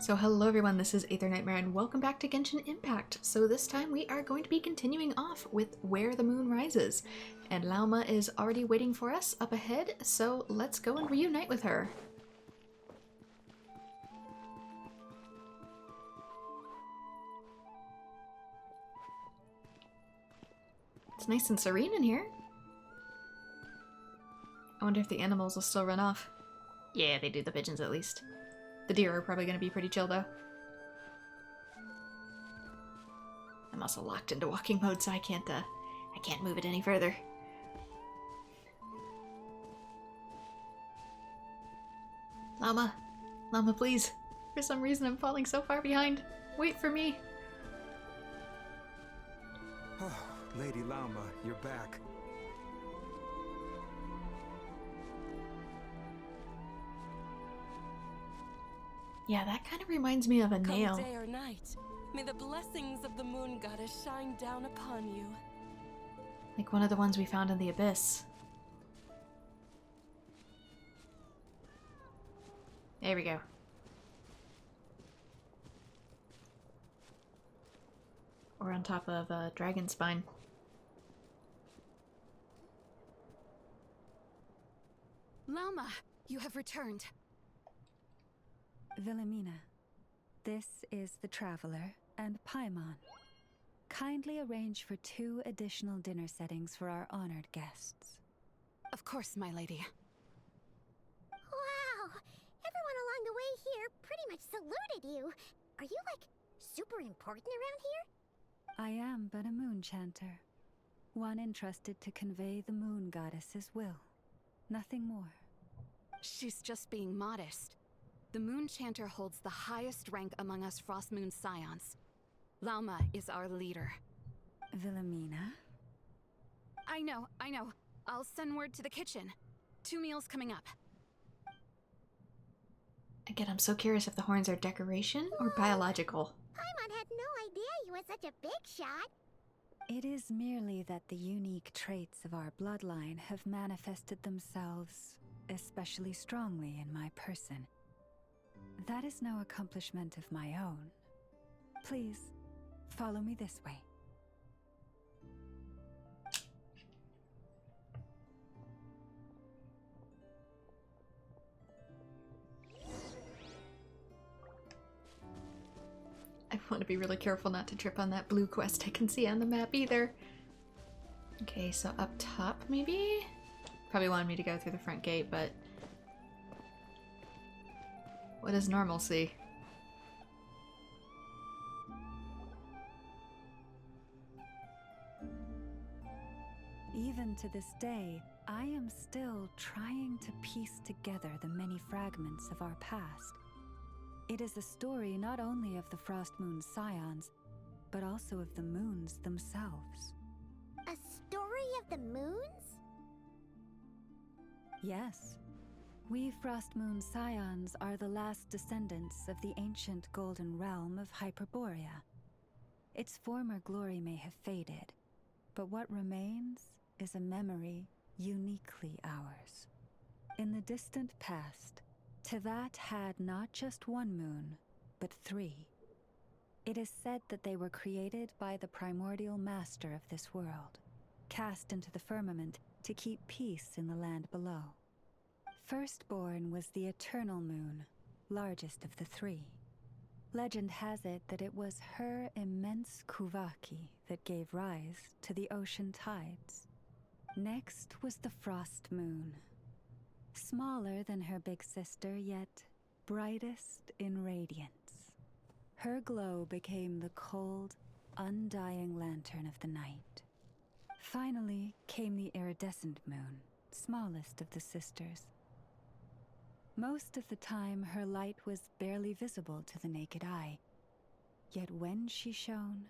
So hello everyone, this is Aether Nightmare and welcome back to Genshin Impact. So this time we are going to be continuing off with Where the Moon Rises. And Lauma is already waiting for us up ahead, so let's go and reunite with her. It's nice and serene in here. I wonder if the animals will still run off. Yeah, they do, the pigeons at least. The deer are probably going to be pretty chill though. I'm also locked into walking mode, so I can't move it any further. Llama, Llama, please. For some reason, I'm falling so far behind. Wait for me. Oh, Lady Llama, you're back. Yeah, that kind of reminds me of a nail. Come day or night, may the blessings of the moon goddess shine down upon you. Like one of the ones we found in the abyss. There we go. Or on top of a dragon spine. Llama, you have returned. Wilhelmina, this is the Traveler and Paimon. Kindly arrange for 2 additional dinner settings for our honored guests. Of course, my lady. Wow! Everyone along the way here pretty much saluted you. Are you, like, super important around here? I am but a moon chanter, one entrusted to convey the moon goddess's will. Nothing more. She's just being modest. The Moon Chanter holds the highest rank among us Frost Moon Scions. Lauma is our leader. Wilhelmina? I know. I'll send word to the kitchen. 2 meals coming up. Again, I'm so curious if the horns are decoration or biological. Paimon had no idea you were such a big shot. It is merely that the unique traits of our bloodline have manifested themselves especially strongly in my person. That is no accomplishment of my own. Please, follow me this way. I want to be really careful not to trip on that blue quest I can see on the map either. Okay, so up top maybe? Probably wanted me to go through the front gate, but... what is normalcy? Even to this day, I am still trying to piece together the many fragments of our past. It is a story not only of the Frost Moon Scions, but also of the moons themselves. A story of the moons? Yes. We Frost Moon Scions are the last descendants of the ancient golden realm of Hyperborea. Its former glory may have faded, but what remains is a memory uniquely ours. In the distant past, Tevat had not just 1 moon, but 3. It is said that they were created by the primordial master of this world, cast into the firmament to keep peace in the land below. Firstborn was the eternal moon, largest of the 3. Legend has it that it was her immense kuvaki that gave rise to the ocean tides. Next was the frost moon, smaller than her big sister, yet brightest in radiance. Her glow became the cold, undying lantern of the night. Finally came the iridescent moon, smallest of the sisters. Most of the time, her light was barely visible to the naked eye. Yet when she shone,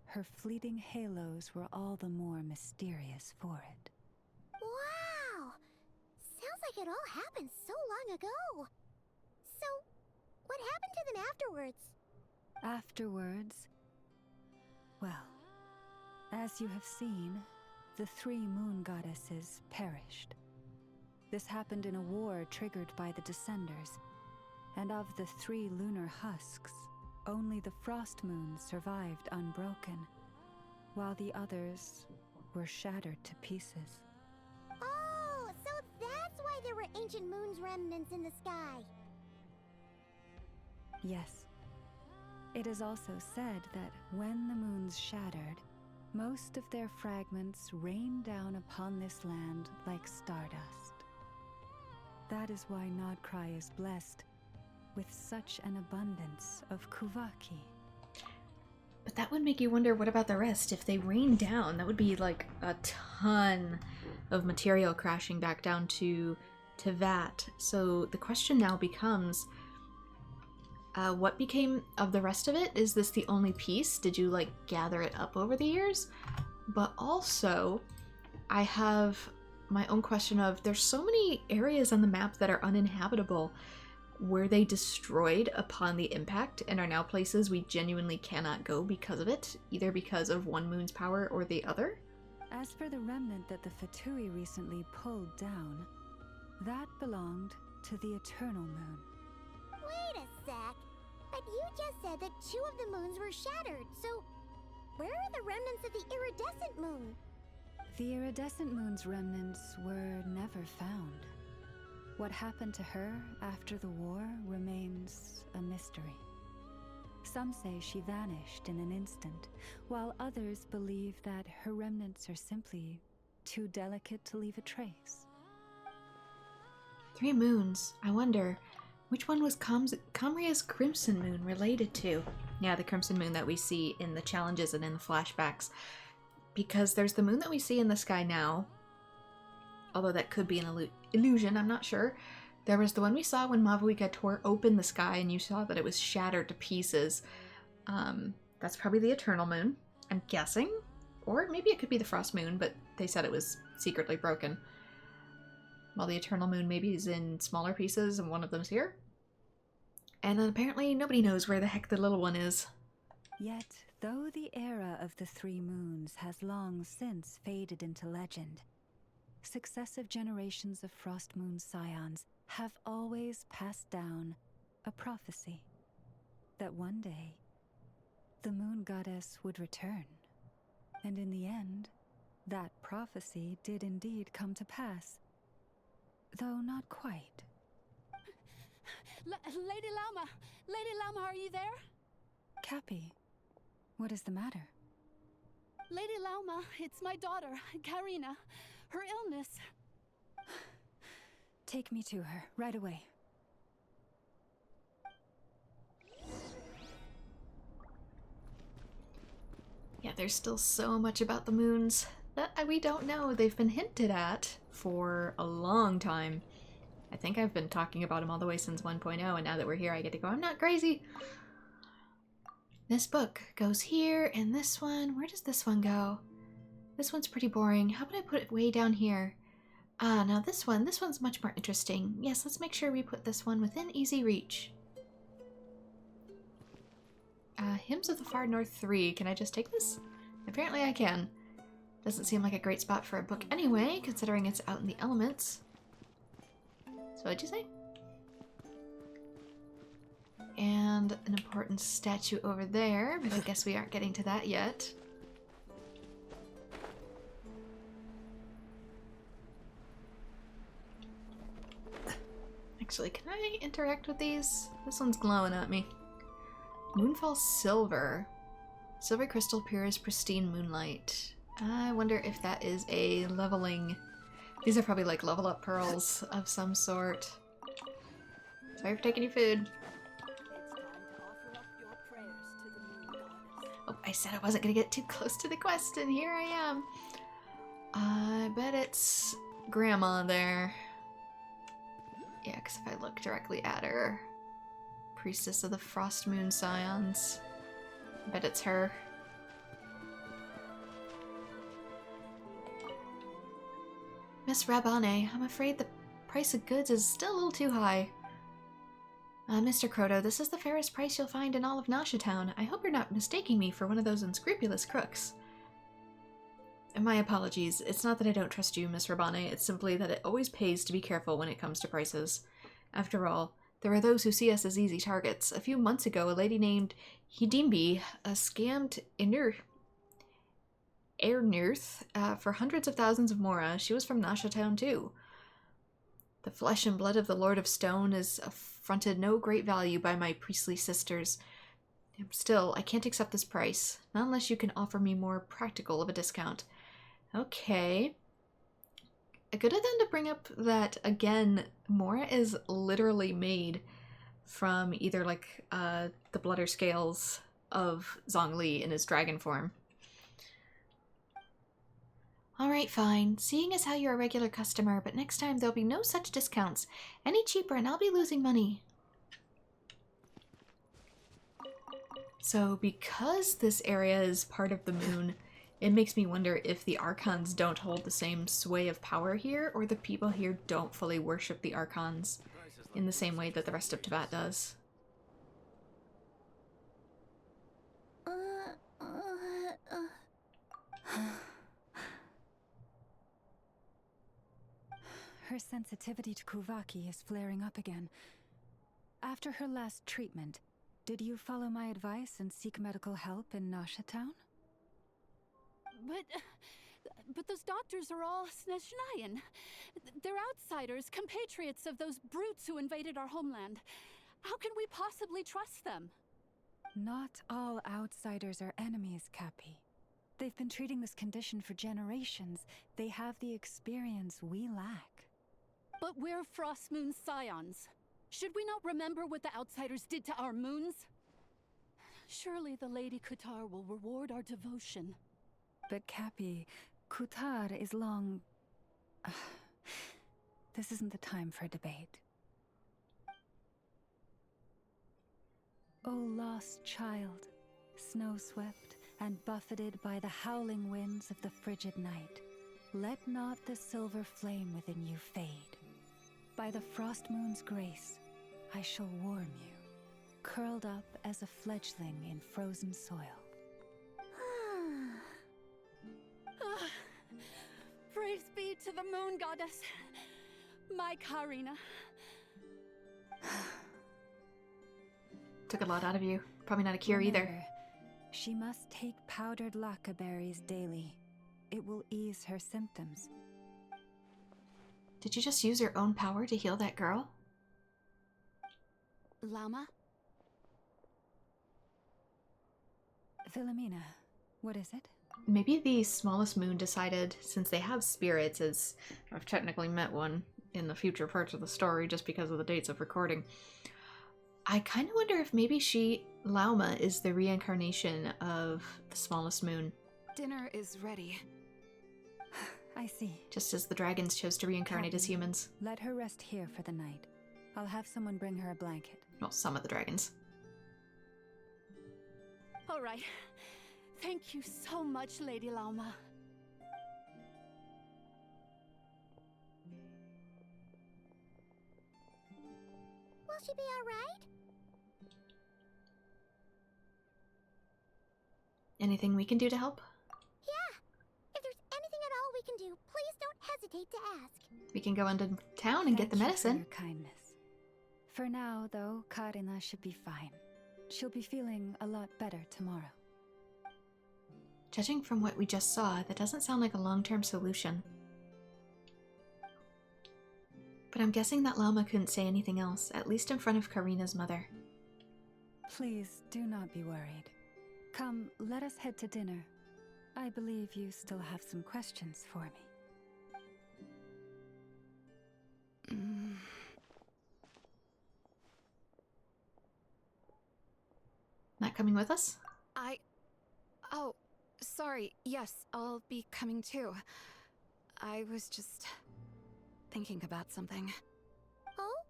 her fleeting halos were all the more mysterious for it. Wow! Sounds like it all happened so long ago. So, what happened to them afterwards? Afterwards, well, as you have seen, the 3 moon goddesses perished. This happened in a war triggered by the Descenders, and of the 3 lunar husks, only the frost moon survived unbroken, while the others were shattered to pieces. Oh, so that's why there were ancient moon's remnants in the sky. Yes. It is also said that when the moons shattered, most of their fragments rained down upon this land like stardust. That is why nod-krai is blessed with such an abundance of kuvaki. But that would make you wonder, what about the rest? If they rain down, that would be like a ton of material crashing back down to that. So the question now becomes, what became of the rest of it? Is this the only piece? Did you like gather it up over the years? But also, I have my own question of, there's so many areas on the map that are uninhabitable. Were they destroyed upon the impact and are now places we genuinely cannot go because of it, either because of one moon's power or the other? As for the remnant that the Fatui recently pulled down, that belonged to the Eternal Moon. Wait a sec. But you just said that 2 of the moons were shattered, so where are the remnants of the iridescent moon? The iridescent moon's remnants were never found. What happened to her after the war remains a mystery. Some say she vanished in an instant, while others believe that her remnants are simply too delicate to leave a trace. 3 moons. I wonder, which one was Kamria's Crimson Moon related to? Yeah, the Crimson Moon that we see in the challenges and in the flashbacks. Because there's the moon that we see in the sky now, although that could be an illusion, I'm not sure. There was the one we saw when Mavuika tore open the sky and you saw that it was shattered to pieces. That's probably the Eternal Moon, I'm guessing. Or maybe it could be the Frost Moon, but they said it was secretly broken. While the Eternal Moon maybe is in smaller pieces and one of them's here. And then apparently nobody knows where the heck the little one is. Yet, though the era of the 3 moons has long since faded into legend, successive generations of Frost Moon Scions have always passed down a prophecy that one day the moon goddess would return. And in the end, that prophecy did indeed come to pass, though not quite. Lady Lauma! Lady Lauma, are you there? Cappy, what is the matter? Lady Lauma, it's my daughter, Karina. Her illness. Take me to her, right away. Yeah, there's still so much about the moons that we don't know. They've been hinted at for a long time. I think I've been talking about them all the way since 1.0, and now that we're here I get to go, I'm not crazy! This book goes here, and this one, where does this one go? This one's pretty boring. How about I put it way down here? Now this one's much more interesting. Yes, let's make sure we put this one within easy reach. Hymns of the Far North 3. Can I just take this? Apparently I can. Doesn't seem like a great spot for a book anyway, considering it's out in the elements. So what'd you say? And an important statue over there, but I guess we aren't getting to that yet. Actually, can I interact with these? This one's glowing at me. Moonfall Silver. Silver crystal, pure as pristine moonlight. I wonder if that is a leveling... These are probably like level up pearls of some sort. Sorry for taking your food. Oh, I said I wasn't gonna get too close to the quest, and here I am. I bet it's Grandma there. Yeah, because if I look directly at her, Priestess of the Frost Moon Scions, I bet it's her. Miss Rabane, I'm afraid the price of goods is still a little too high. Mr. Croto, this is the fairest price you'll find in all of Nasha Town. I hope you're not mistaking me for one of those unscrupulous crooks. My apologies. It's not that I don't trust you, Miss Rabane. It's simply that it always pays to be careful when it comes to prices. After all, There are those who see us as easy targets. A few months ago, a lady named Hidimbi scammed Airnirth for hundreds of thousands of mora. She was from Nasha Town too. The flesh and blood of the Lord of Stone is affronted no great value by my priestly sisters. Still, I can't accept this price, not unless you can offer me more practical of a discount. Okay. Good of them to bring up that, again, Mora is literally made from either, like, the blood or scales of Zhongli in his dragon form. Alright, fine. Seeing as how you're a regular customer, but next time there'll be no such discounts. Any cheaper and I'll be losing money. So, because this area is part of the moon, it makes me wonder if the Archons don't hold the same sway of power here, or the people here don't fully worship the Archons in the same way that the rest of Tibet does. Her sensitivity to Kuvaki is flaring up again. After her last treatment, did you follow my advice and seek medical help in Nasha Town? But those doctors are all Snezhnayan. They're outsiders, compatriots of those brutes who invaded our homeland. How can we possibly trust them? Not all outsiders are enemies, Cappy. They've been treating this condition for generations. They have the experience we lack. But we're Frost Moon Scions. Should we not remember what the outsiders did to our moons? Surely the Lady Kutar will reward our devotion. But Cappy, Kutar is long... This isn't the time for debate. O lost child, snow-swept and buffeted by the howling winds of the frigid night, let not the silver flame within you fade. By the frost moon's grace, I shall warm you, curled up as a fledgling in frozen soil. Praise be to the moon goddess, my Karina. Took a lot out of you. Probably not a cure either. Remember, she must take powdered laka berries daily. It will ease her symptoms. Did you just use your own power to heal that girl? Llama? Philomena, what is it? Maybe the smallest moon decided, since they have spirits, as I've technically met one in the future parts of the story just because of the dates of recording. I kind of wonder if maybe Lauma, is the reincarnation of the smallest moon. Dinner is ready. I see. Just as the dragons chose to reincarnate as humans. Let her rest here for the night. I'll have someone bring her a blanket. Well, some of the dragons. All right. Thank you so much, Lady Lauma. Will she be alright? Anything we can do to help? Yeah. If there's anything at all we can do, please don't hesitate to ask. We can go into town and get the Thank you medicine. for your kindness. For now, though, Karina should be fine. She'll be feeling a lot better tomorrow. Judging from what we just saw, that doesn't sound like a long-term solution. But I'm guessing that Llama couldn't say anything else, at least in front of Karina's mother. Please do not be worried. Come, let us head to dinner. I believe you still have some questions for me. Not coming with us? Oh, sorry. Yes, I'll be coming too. I was just thinking about something. Oh?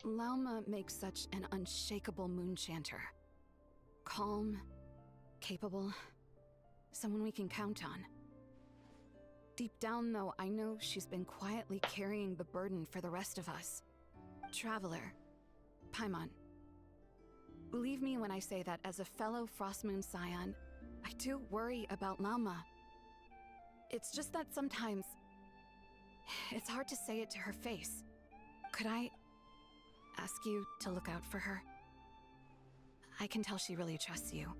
Lauma makes such an unshakable moon chanter. Calm, capable, someone we can count on. Deep down, though, I know she's been quietly carrying the burden for the rest of us. Traveler, Paimon. Believe me when I say that as a fellow Frost Moon Scion, I do worry about Lauma. It's just that sometimes it's hard to say it to her face. Could I ask you to look out for her? I can tell she really trusts you.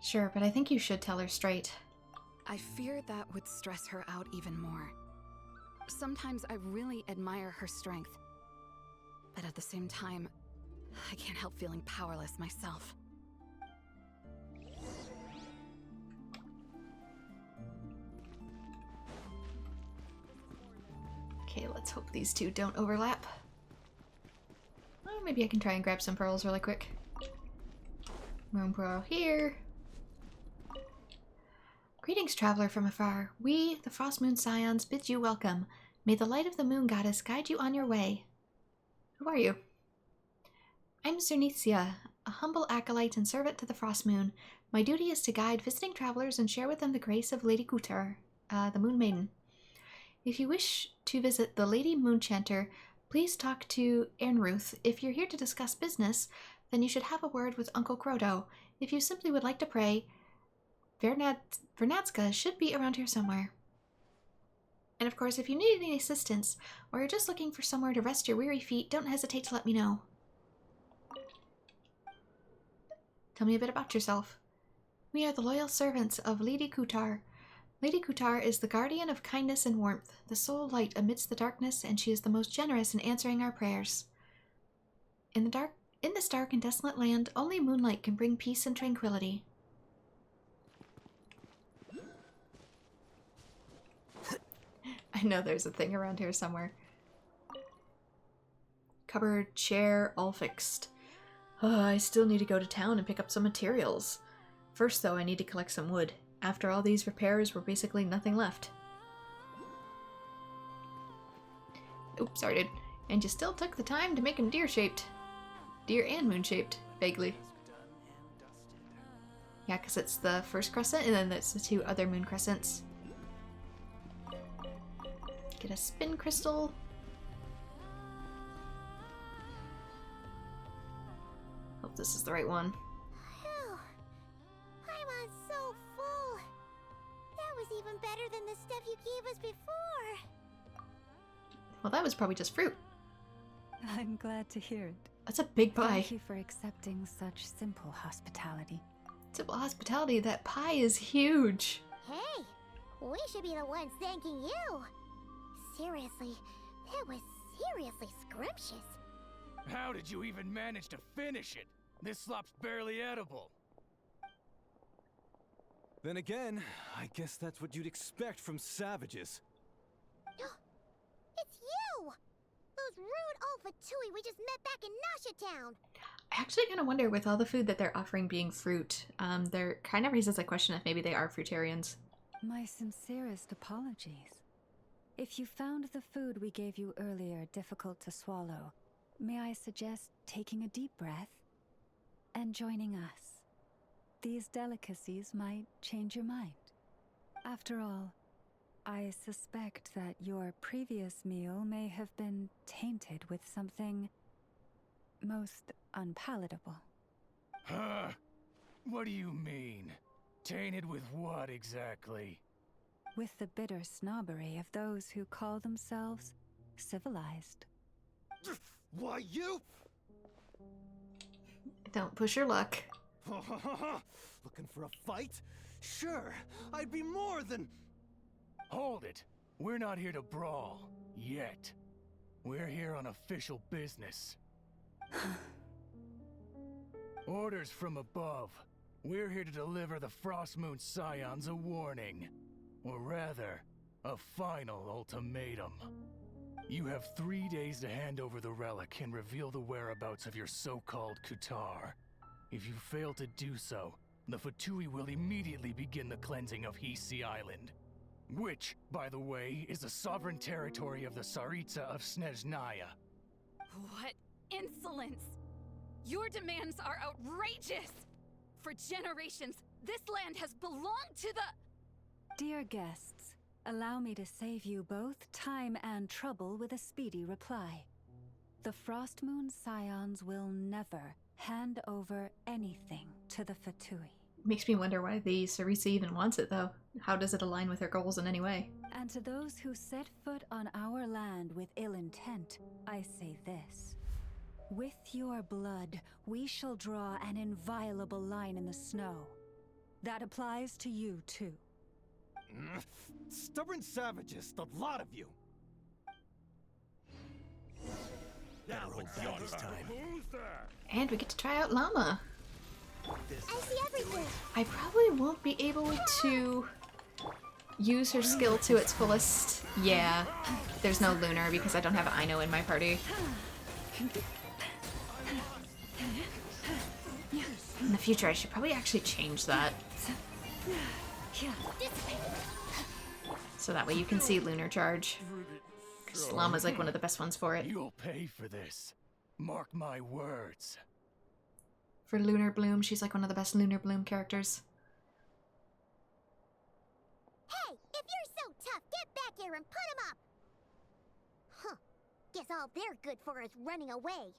Sure, but I think you should tell her straight. I fear that would stress her out even more. Sometimes I really admire her strength, but at the same time, I can't help feeling powerless myself. Okay, let's hope these two don't overlap. Well, maybe I can try and grab some pearls really quick. Moon pearl here. Greetings, traveler from afar. We, the Frost Moon Scions, bid you welcome. May the light of the moon goddess guide you on your way. Who are you? I'm Zernetia, a humble acolyte and servant to the Frost Moon. My duty is to guide visiting travelers and share with them the grace of Lady Kutar, the Moon Maiden. If you wish to visit the Lady Moonchanter, please talk to Ernruth. If you're here to discuss business, then you should have a word with Uncle Crodo. If you simply would like to pray, Vernatska should be around here somewhere. And of course, if you need any assistance, or you're just looking for somewhere to rest your weary feet, don't hesitate to let me know. Tell me a bit about yourself. We are the loyal servants of Lady Kutar. Lady Kutar is the guardian of kindness and warmth, the sole light amidst the darkness, and she is the most generous in answering our prayers. In this dark and desolate land, only moonlight can bring peace and tranquility. I know there's a thing around here somewhere. Cupboard, chair, all fixed. I still need to go to town and pick up some materials. First, though, I need to collect some wood. After all these repairs, we're basically nothing left. Oops, sorry, dude. And you still took the time to make them deer-shaped. Deer and moon-shaped, vaguely. Yeah, because it's the first crescent, and then that's the two other moon crescents. Get a spin crystal. Hope this is the right one. Phew. I'm so full. That was even better than the stuff you gave us before. Well, that was probably just fruit. I'm glad to hear it. That's a big pie. Thank you for accepting such simple hospitality. Simple hospitality, that pie is huge. Hey, we should be the ones thanking you. Seriously, that was seriously scrumptious. How did you even manage to finish it? This slop's barely edible. Then again, I guess that's what you'd expect from savages. It's you! Those rude old Fatui we just met back in Nasha Town. I actually kind of wonder, with all the food that they're offering being fruit, there kind of raises a question if maybe they are fruitarians. My sincerest apologies. If you found the food we gave you earlier difficult to swallow, may I suggest taking a deep breath and joining us? These delicacies might change your mind. After all, I suspect that your previous meal may have been tainted with something most unpalatable. Huh? What do you mean? Tainted with what exactly? With the bitter snobbery of those who call themselves civilized. Why, you? Don't push your luck. Looking for a fight? Sure, I'd be more than... Hold it. We're not here to brawl. Yet. We're here on official business. Orders from above. We're here to deliver the Frost Moon Scions a warning. Or rather, a final ultimatum. You have 3 days to hand over the relic and reveal the whereabouts of your so-called Kutar. If you fail to do so, the Fatui will immediately begin the cleansing of Hisi Island. Which, by the way, is the sovereign territory of the Tsaritsa of Snezhnaya. What insolence! Your demands are outrageous! For generations, this land has belonged to the... Dear guests, allow me to save you both time and trouble with a speedy reply. The Frost Moon Scions will never hand over anything to the Fatui. Makes me wonder why the Sarisa even wants it, though. How does it align with her goals in any way? And to those who set foot on our land with ill intent, I say this. With your blood, we shall draw an inviolable line in the snow. That applies to you, too. Stubborn savages, the lot of you. Better hold back this time. And we get to try out Llama. I see everything. I probably won't be able to use her skill to its fullest. Yeah, there's no Lunar because I don't have Aino in my party. In the future, I should probably actually change that. So that way you can see Lunar Charge. Because Llama's like one of the best ones for it. You'll pay for this. Mark my words. For Lunar Bloom, she's like one of the best Lunar Bloom characters. Hey, if you're so tough, get back here and put him up! Huh. Guess all they're good for is running away.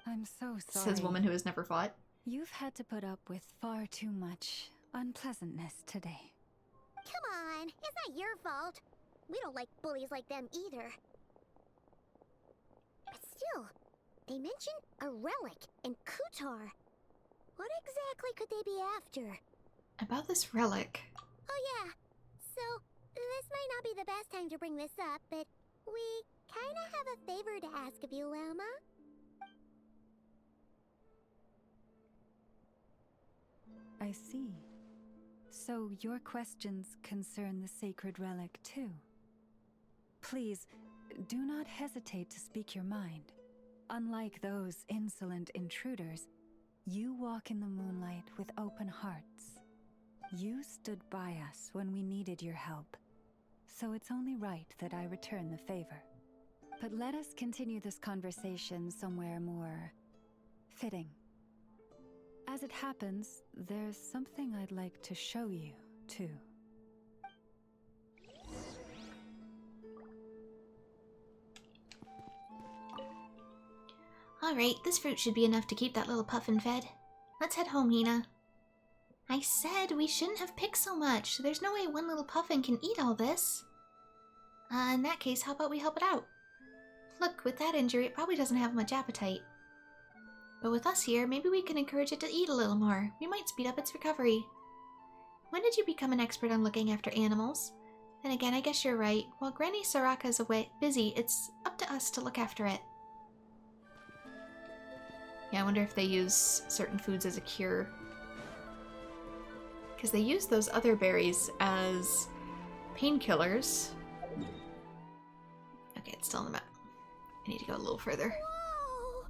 I'm so sorry. Says woman who has never fought. You've had to put up with far too much unpleasantness today. Come on, it's not your fault. We don't like bullies like them either. But still, they mentioned a relic in Kutar. What exactly could they be after? About this relic. Oh yeah, so this might not be the best time to bring this up, but we kinda have a favor to ask of you, Llama. I see. So your questions concern the sacred relic too. Please, do not hesitate to speak your mind. Unlike those insolent intruders, you walk in the moonlight with open hearts. You stood by us when we needed your help, so it's only right that I return the favor. But let us continue this conversation somewhere more fitting. As it happens, there's something I'd like to show you, too. Alright, this fruit should be enough to keep that little puffin fed. Let's head home, Hina. I said we shouldn't have picked so much. There's no way one little puffin can eat all this. In that case, how about we help it out? Look, with that injury, it probably doesn't have much appetite. But with us here, maybe we can encourage it to eat a little more. We might speed up its recovery. When did you become an expert on looking after animals? Then again, I guess you're right. While Granny Soraka's away busy, it's up to us to look after it. Yeah, I wonder if they use certain foods as a cure. Because they use those other berries as painkillers. Okay, it's still on the map. I need to go a little further. Whoa!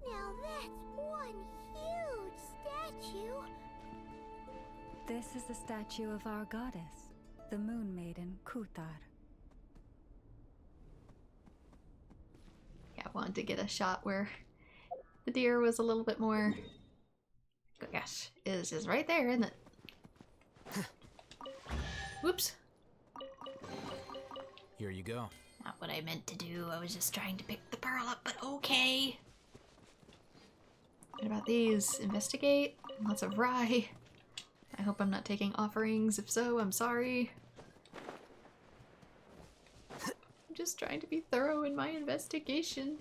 Now that's one huge statue. This is the statue of our goddess, the Moon Maiden Kutar. Yeah, I wanted to get a shot where the deer was a little bit more... Oh gosh, it is right there, isn't it? Whoops. Here you go. Not what I meant to do. I was just trying to pick the pearl up, but okay. What about these? Investigate. Lots of rye. I hope I'm not taking offerings. If so, I'm sorry. I'm just trying to be thorough in my investigation.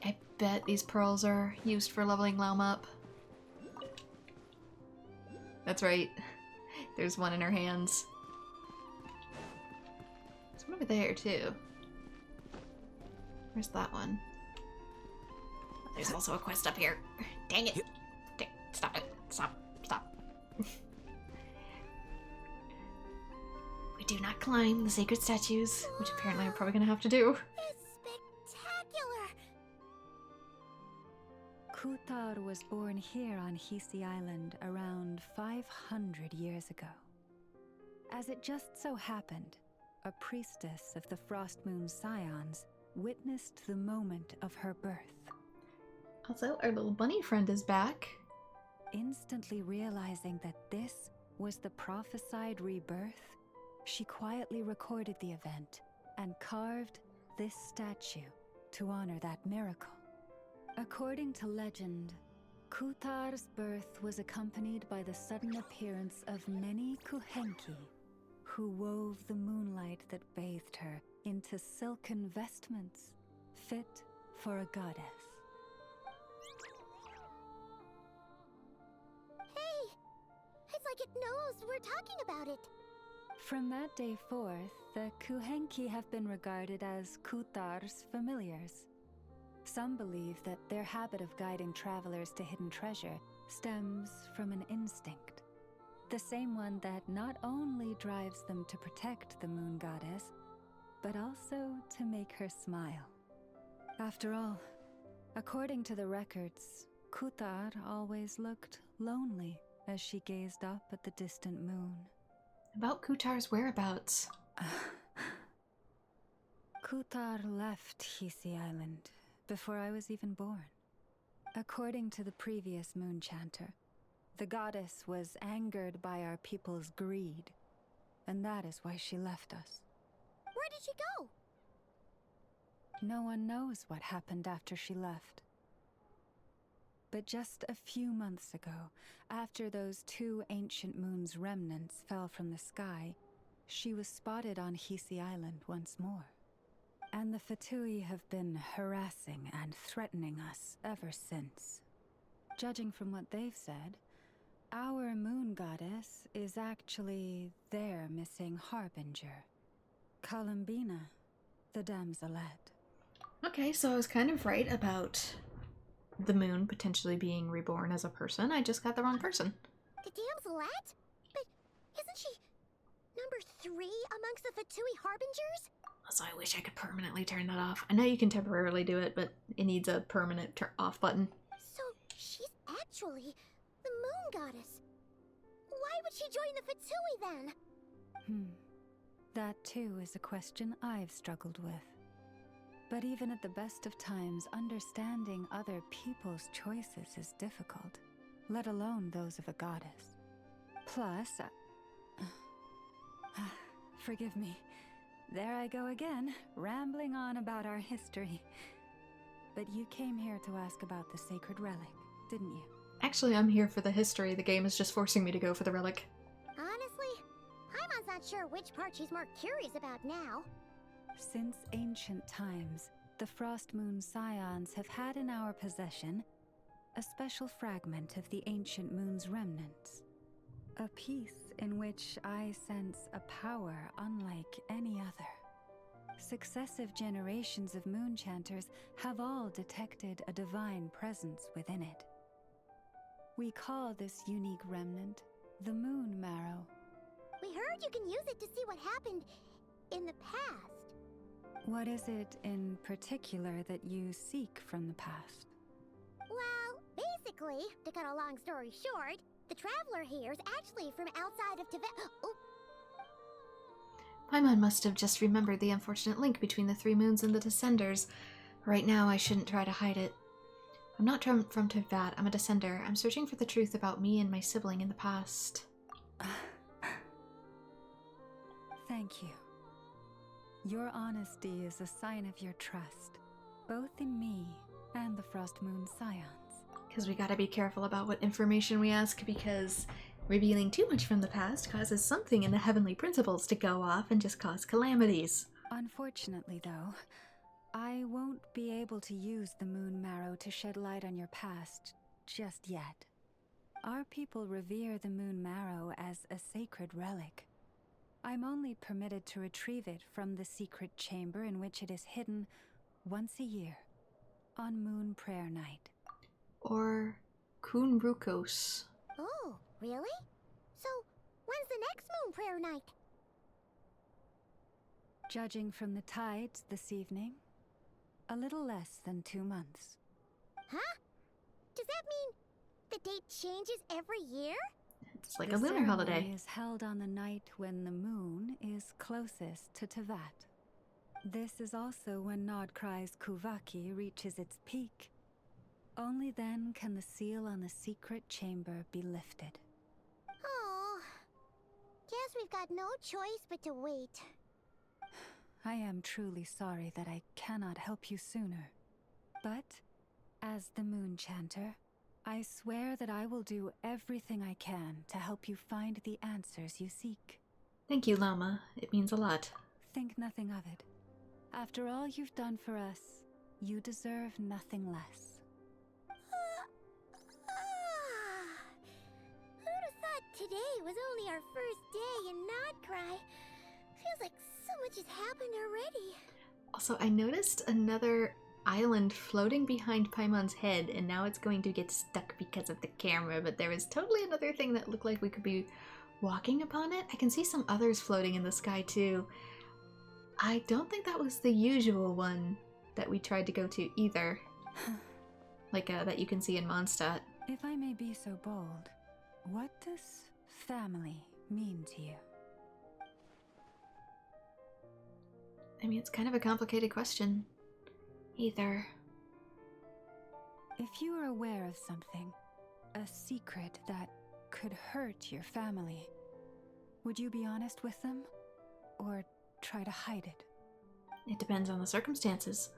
I bet these pearls are used for leveling Llama up. That's right. There's one in her hands. There's one over there, too. Where's that one? There's also a quest up here. Dang it! Stop it. Stop. Stop. We do not climb the sacred statues, which apparently we're probably gonna have to do. It's spectacular. Kutar was born here on Hisi Island around 500 years ago. As it just so happened, a priestess of the Frost Moon Scions witnessed the moment of her birth. Also, our little bunny friend is back. Instantly realizing that this was the prophesied rebirth, She quietly recorded the event and carved this statue to honor that miracle. According to legend, Kutar's birth was accompanied by the sudden appearance of many Kuhenki, who wove the moonlight that bathed her into silken vestments fit for a goddess. Hey! It's like it knows we're talking about it. From that day forth, the Kuhenki have been regarded as Kutar's familiars. Some believe that their habit of guiding travelers to hidden treasure stems from an instinct. The same one that not only drives them to protect the moon goddess, but also to make her smile. After all, according to the records, Kutar always looked lonely as she gazed up at the distant moon. About Kutar's whereabouts. Kutar left Hisi Island before I was even born. According to the previous moon chanter, the goddess was angered by our people's greed, and that is why she left us. Where did she go? No one knows what happened after she left. But just a few months ago, after those 2 ancient moon's remnants fell from the sky, she was spotted on Hisi Island once more. And the Fatui have been harassing and threatening us ever since. Judging from what they've said, our moon goddess is actually their missing harbinger, Columbina, the damselette. Okay, so I was kind of right about the moon potentially being reborn as a person. I just got the wrong person. The damselette? But isn't she number 3 amongst the Fatui harbingers? So I wish I could permanently turn that off. I know you can temporarily do it, but it needs a permanent off button. So she's actually the moon goddess. Why would she join the Fatui then? That too is a question I've struggled with. But even at the best of times, understanding other people's choices is difficult, let alone those of a goddess. Plus, forgive me. There I go again, rambling on about our history. But you came here to ask about the sacred relic, didn't you? Actually, I'm here for the history. The game is just forcing me to go for the relic. Honestly, Paimon's not sure which part she's more curious about now. Since ancient times, the Frost Moon Scions have had in our possession a special fragment of the ancient moon's remnants. A piece in which I sense a power unlike any other. Successive generations of moon chanters have all detected a divine presence within it. We call this unique remnant the Moon Marrow. We heard you can use it to see what happened in the past. What is it in particular that you seek from the past? Well, basically, to cut a long story short, the traveler here is actually from outside of Tibet. Oh. Paimon must have just remembered the unfortunate link between the 3 moons and the Descenders. Right now, I shouldn't try to hide it. I'm not from Tibet, I'm a Descender. I'm searching for the truth about me and my sibling in the past. Thank you. Your honesty is a sign of your trust, both in me and the Frost Moon Scions. Because we gotta be careful about what information we ask, because revealing too much from the past causes something in the heavenly principles to go off and just cause calamities. Unfortunately, though, I won't be able to use the Moon Marrow to shed light on your past just yet. Our people revere the Moon Marrow as a sacred relic. I'm only permitted to retrieve it from the secret chamber in which it is hidden once a year, on Moon Prayer Night. Or Kunrukos. Oh, really? So, when's the next moon prayer night? Judging from the tides this evening, a little less than 2 months. Huh? Does that mean the date changes every year? It's like a lunar holiday. The ceremony is held on the night when the moon is closest to Tevat. This is also when nod-krai's Kuvaki reaches its peak. Only then can the seal on the secret chamber be lifted. Oh, guess we we've got no choice but to wait. I am truly sorry that I cannot help you sooner. But, as the Moon Chanter, I swear that I will do everything I can to help you find the answers you seek. Thank you, Llama. It means a lot. Think nothing of it. After all you've done for us, you deserve nothing less. Who'd have thought today was only our first day in nod-krai? Feels like so much has happened already. Also, I noticed another island floating behind Paimon's head, and now it's going to get stuck because of the camera, but there was totally another thing that looked like we could be walking upon it. I can see some others floating in the sky too. I don't think that was the usual one that we tried to go to either. Like that you can see in Mondstadt. If I may be so bold, what does family mean to you? I mean, it's kind of a complicated question. Either. If you are aware of something, a secret that could hurt your family, would you be honest with them? Or try to hide it? It depends on the circumstances.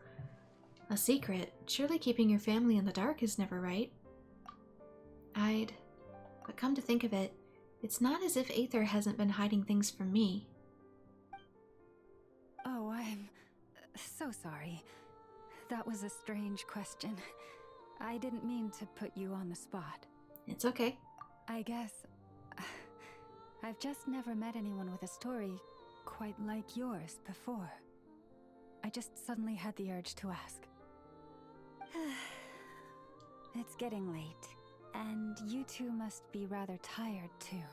A secret, surely keeping your family in the dark is never right. But come to think of it, it's not as if Aether hasn't been hiding things from me. Oh, I'm so sorry. That was a strange question. I didn't mean to put you on the spot. It's okay. I guess I've just never met anyone with a story quite like yours before. I just suddenly had the urge to ask. It's getting late, and you two must be rather tired too.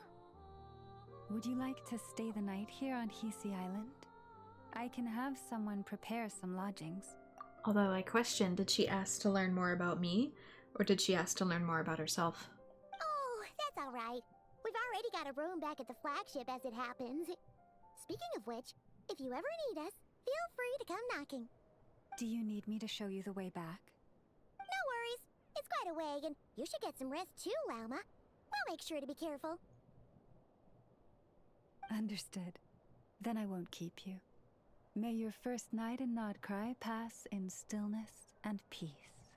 Would you like to stay the night here on Hisi Island? I can have someone prepare some lodgings. Although I question, did she ask to learn more about me, or did she ask to learn more about herself? Oh, that's alright. We've already got a room back at the flagship as it happens. Speaking of which, if you ever need us, feel free to come knocking. Do you need me to show you the way back? No worries. It's quite a way, and you should get some rest too, Llama. We'll make sure to be careful. Understood. Then I won't keep you. May your first night in nod-krai pass in stillness and peace.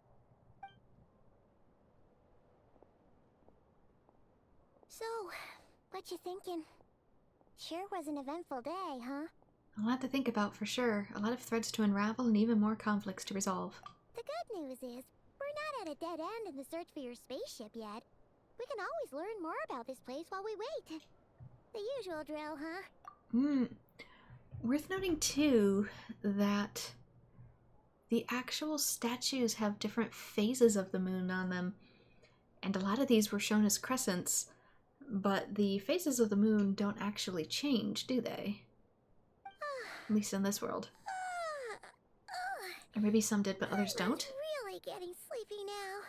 So, what you thinking? Sure was an eventful day, huh? A lot to think about for sure. A lot of threads to unravel and even more conflicts to resolve. The good news is, we're not at a dead end in the search for your spaceship yet. We can always learn more about this place while we wait. The usual drill, huh? Worth noting too that the actual statues have different phases of the moon on them, and a lot of these were shown as crescents, but the phases of the moon don't actually change, do they? At least in this world. Or maybe some did, but others don't? Really getting sleepy now.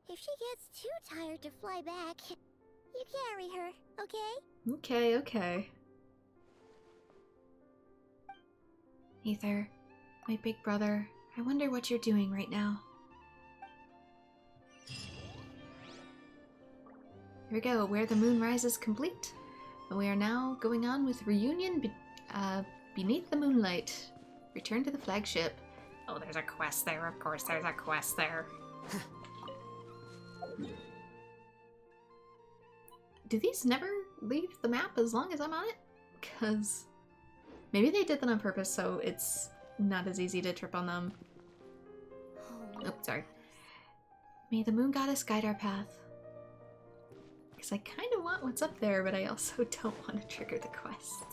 If she gets too tired to fly back, you carry her, okay? Okay. Aether, my big brother, I wonder what you're doing right now. Here we go, Where the Moon Rises complete. And we are now going on with Reunion Beneath the Moonlight. Return to the flagship. Oh, there's a quest there, of course there's a quest there. Do these never leave the map as long as I'm on it? Because maybe they did that on purpose so it's not as easy to trip on them. Oh, sorry. May the moon goddess guide our path. Because I kind of want what's up there, but I also don't want to trigger the quest.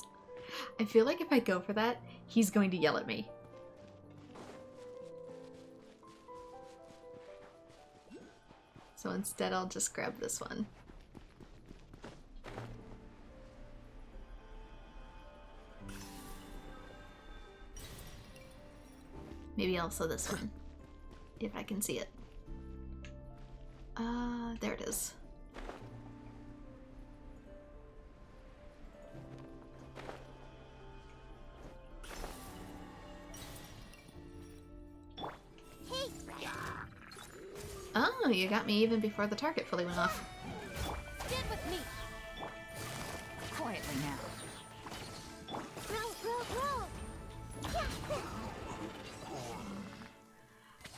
I feel like if I go for that, he's going to yell at me. So instead I'll just grab this one. Maybe also this one, if I can see it. There it is. Oh, you got me even before the target fully went off. Get with me! Quietly now.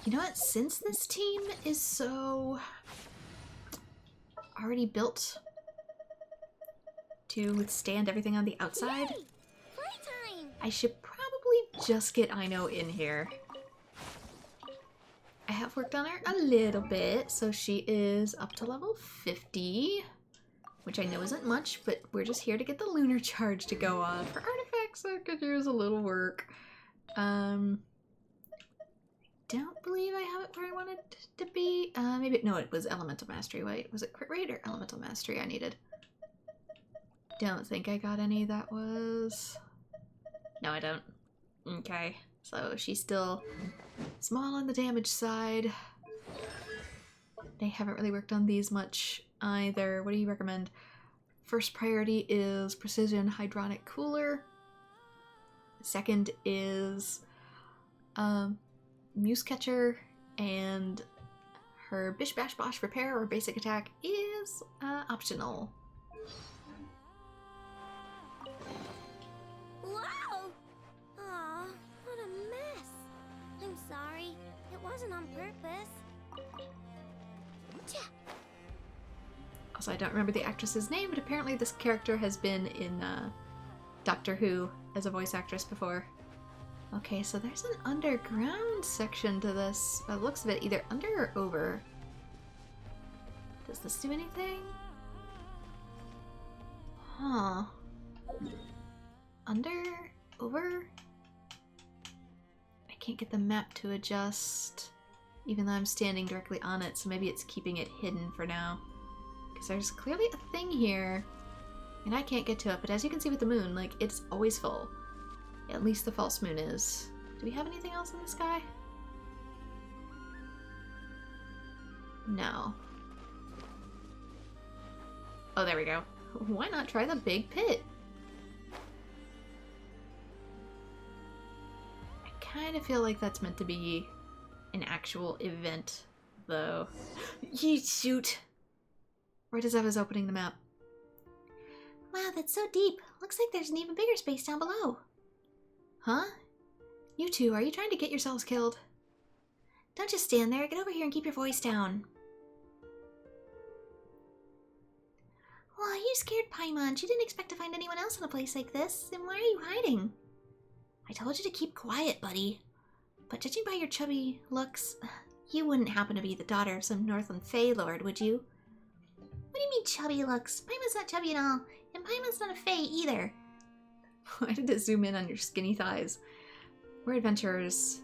You know what? Since this team is so already built to withstand everything on the outside, Yay! Playtime! I should probably just get Aino in here. I have worked on her a little bit, so she is up to level 50, which I know isn't much, but we're just here to get the lunar charge to go off. For artifacts, I could use a little work. Don't believe I have it where I wanted it to be. Maybe, no, it was Elemental Mastery. Wait, was it Crit Rate or Elemental Mastery I needed? Don't think I got any that was... No, I don't. Okay, so she's still small on the damage side. They haven't really worked on these much either. What do you recommend? First priority is Precision Hydronic Cooler. Second is Muse Catcher, and her Bish Bash Bosh Repair or Basic Attack is optional. Wow! Aw, what a mess. I'm sorry. It wasn't on purpose. Tcha. Also, I don't remember the actress's name, but apparently this character has been in Doctor Who as a voice actress before. Okay, so there's an underground section to this. By the looks of it, either under or over. Does this do anything? Huh. Under? Over? I can't get the map to adjust, even though I'm standing directly on it, so maybe it's keeping it hidden for now. Because there's clearly a thing here, and I can't get to it, but as you can see with the moon, like, it's always full. At least the false moon is. Do we have anything else in the sky? No. Oh, there we go. Why not try the big pit? I kind of feel like that's meant to be an actual event, though. Yeet, shoot! Right as I was opening the map. Wow, that's so deep. Looks like there's an even bigger space down below. Huh? You two, are you trying to get yourselves killed? Don't just stand there. Get over here and keep your voice down. Well, you scared Paimon. She didn't expect to find anyone else in a place like this. Then why are you hiding? I told you to keep quiet, buddy. But judging by your chubby looks, you wouldn't happen to be the daughter of some Northland Fae Lord, would you? What do you mean chubby looks? Paimon's not chubby at all. And Paimon's not a Fae either. Why did it zoom in on your skinny thighs? We're adventurers.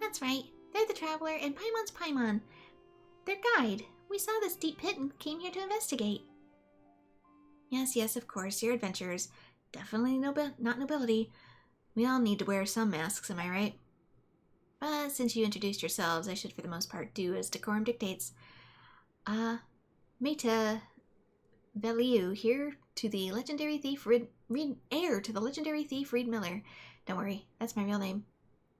That's right. They're the traveler, and Paimon's Paimon. Their guide. We saw this deep pit and came here to investigate. Yes, yes, of course. You're adventurers. Definitely not nobility. We all need to wear some masks, am I right? But since you introduced yourselves, I should for the most part do as decorum dictates. Meta Veliu, here to the legendary thief heir to the legendary thief Reed Miller. Don't worry, that's my real name.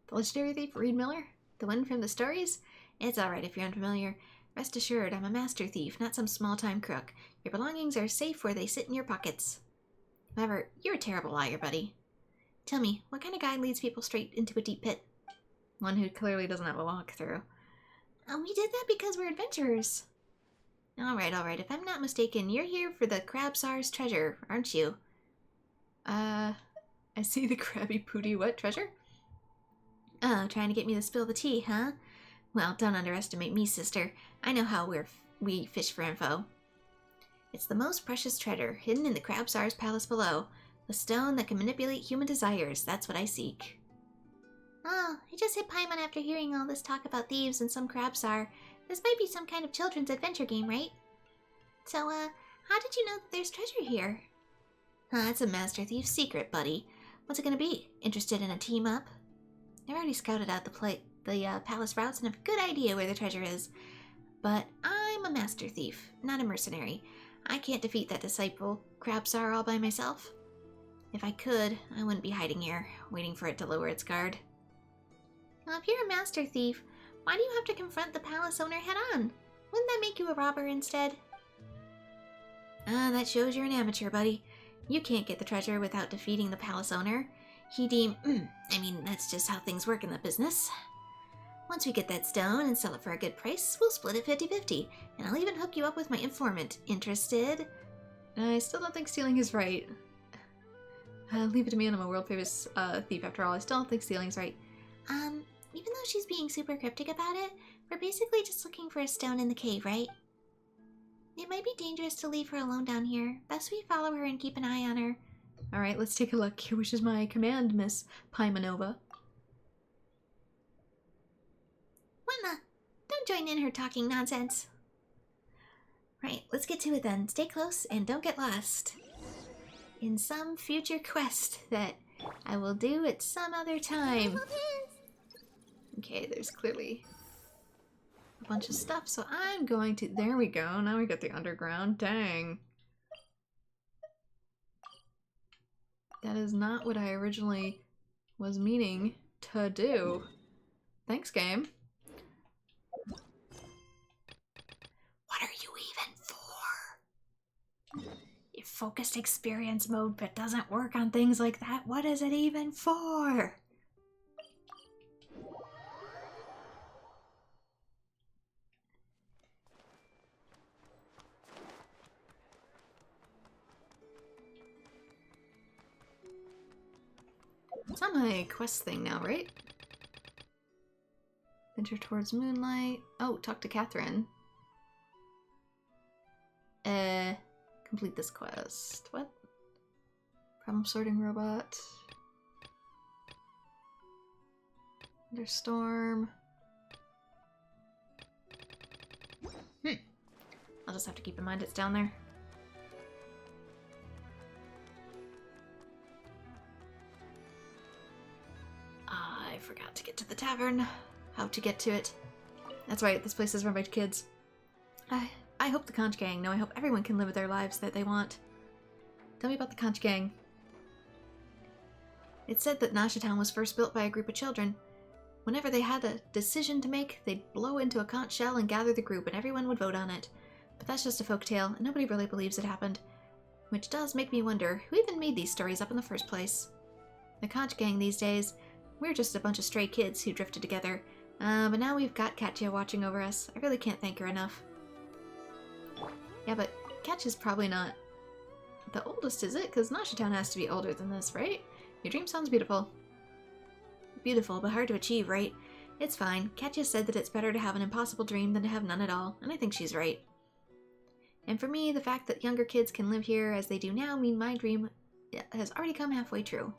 The legendary thief Reed Miller? The one from the stories? It's alright if you're unfamiliar. Rest assured, I'm a master thief, not some small-time crook. Your belongings are safe where they sit in your pockets. However, you're a terrible liar, buddy. Tell me, what kind of guide leads people straight into a deep pit? One who clearly doesn't have a walkthrough. We did that because we're adventurers. Alright, if I'm not mistaken, you're here for the Crabsar's treasure, aren't you? I see the Krabby Pooty what treasure? Oh, trying to get me to spill the tea, huh? Well, don't underestimate me, sister. I know how we fish for info. It's the most precious treasure, hidden in the Crabsar's palace below. The stone that can manipulate human desires, that's what I seek. Oh, I just hit Paimon after hearing all this talk about thieves and some Crabsar. This might be some kind of children's adventure game, right? So, how did you know that there's treasure here? It's a Master Thief's secret, buddy. What's it gonna be? Interested in a team-up? I've already scouted out the palace routes and have a good idea where the treasure is. But I'm a Master Thief, not a mercenary. I can't defeat that disciple Crabsar all by myself. If I could, I wouldn't be hiding here, waiting for it to lower its guard. Now, if you're a Master Thief, why do you have to confront the palace owner head-on? Wouldn't that make you a robber instead? That shows you're an amateur, buddy. You can't get the treasure without defeating the palace owner. That's just how things work in the business. Once we get that stone and sell it for a good price, we'll split it 50-50, and I'll even hook you up with my informant. Interested? I still don't think stealing is right. Leave it to me, and I'm a world-famous thief after all. I still don't think stealing's right. Even though she's being super cryptic about it, we're basically just looking for a stone in the cave, right? It might be dangerous to leave her alone down here. Best we follow her and keep an eye on her. Alright, let's take a look. Which is my command, Miss Paimanova. What the? Don't join in her talking nonsense. Right, let's get to it then. Stay close and don't get lost. In some future quest that I will do at some other time. Okay, there's clearly a bunch of stuff, so I'm going to... There we go, now we got the underground. Dang. That is not what I originally was meaning to do. Thanks, game. What are you even for? If focused experience mode but doesn't work on things like that, what is it even for? It's on my quest thing now, right? Venture towards Moonlight. Oh, talk to Catherine. Complete this quest. What? Problem sorting robot. Thunderstorm. I'll just have to keep in mind it's down there. I forgot to get to the tavern. How to get to it. That's right, this place is run by kids. I hope the Conch Gang. No, I hope everyone can live their lives that they want. Tell me about the Conch Gang. It said that Nasha Town was first built by a group of children. Whenever they had a decision to make, they'd blow into a conch shell and gather the group, and everyone would vote on it. But that's just a folktale, and nobody really believes it happened. Which does make me wonder, who even made these stories up in the first place? The Conch Gang these days, we're just a bunch of stray kids who drifted together. But now we've got Katya watching over us. I really can't thank her enough. Yeah, but Katya's probably not the oldest, is it? Because Nasha Town has to be older than this, right? Your dream sounds beautiful. Beautiful, but hard to achieve, right? It's fine. Katya said that it's better to have an impossible dream than to have none at all, and I think she's right. And for me, the fact that younger kids can live here as they do now mean my dream has already come halfway true.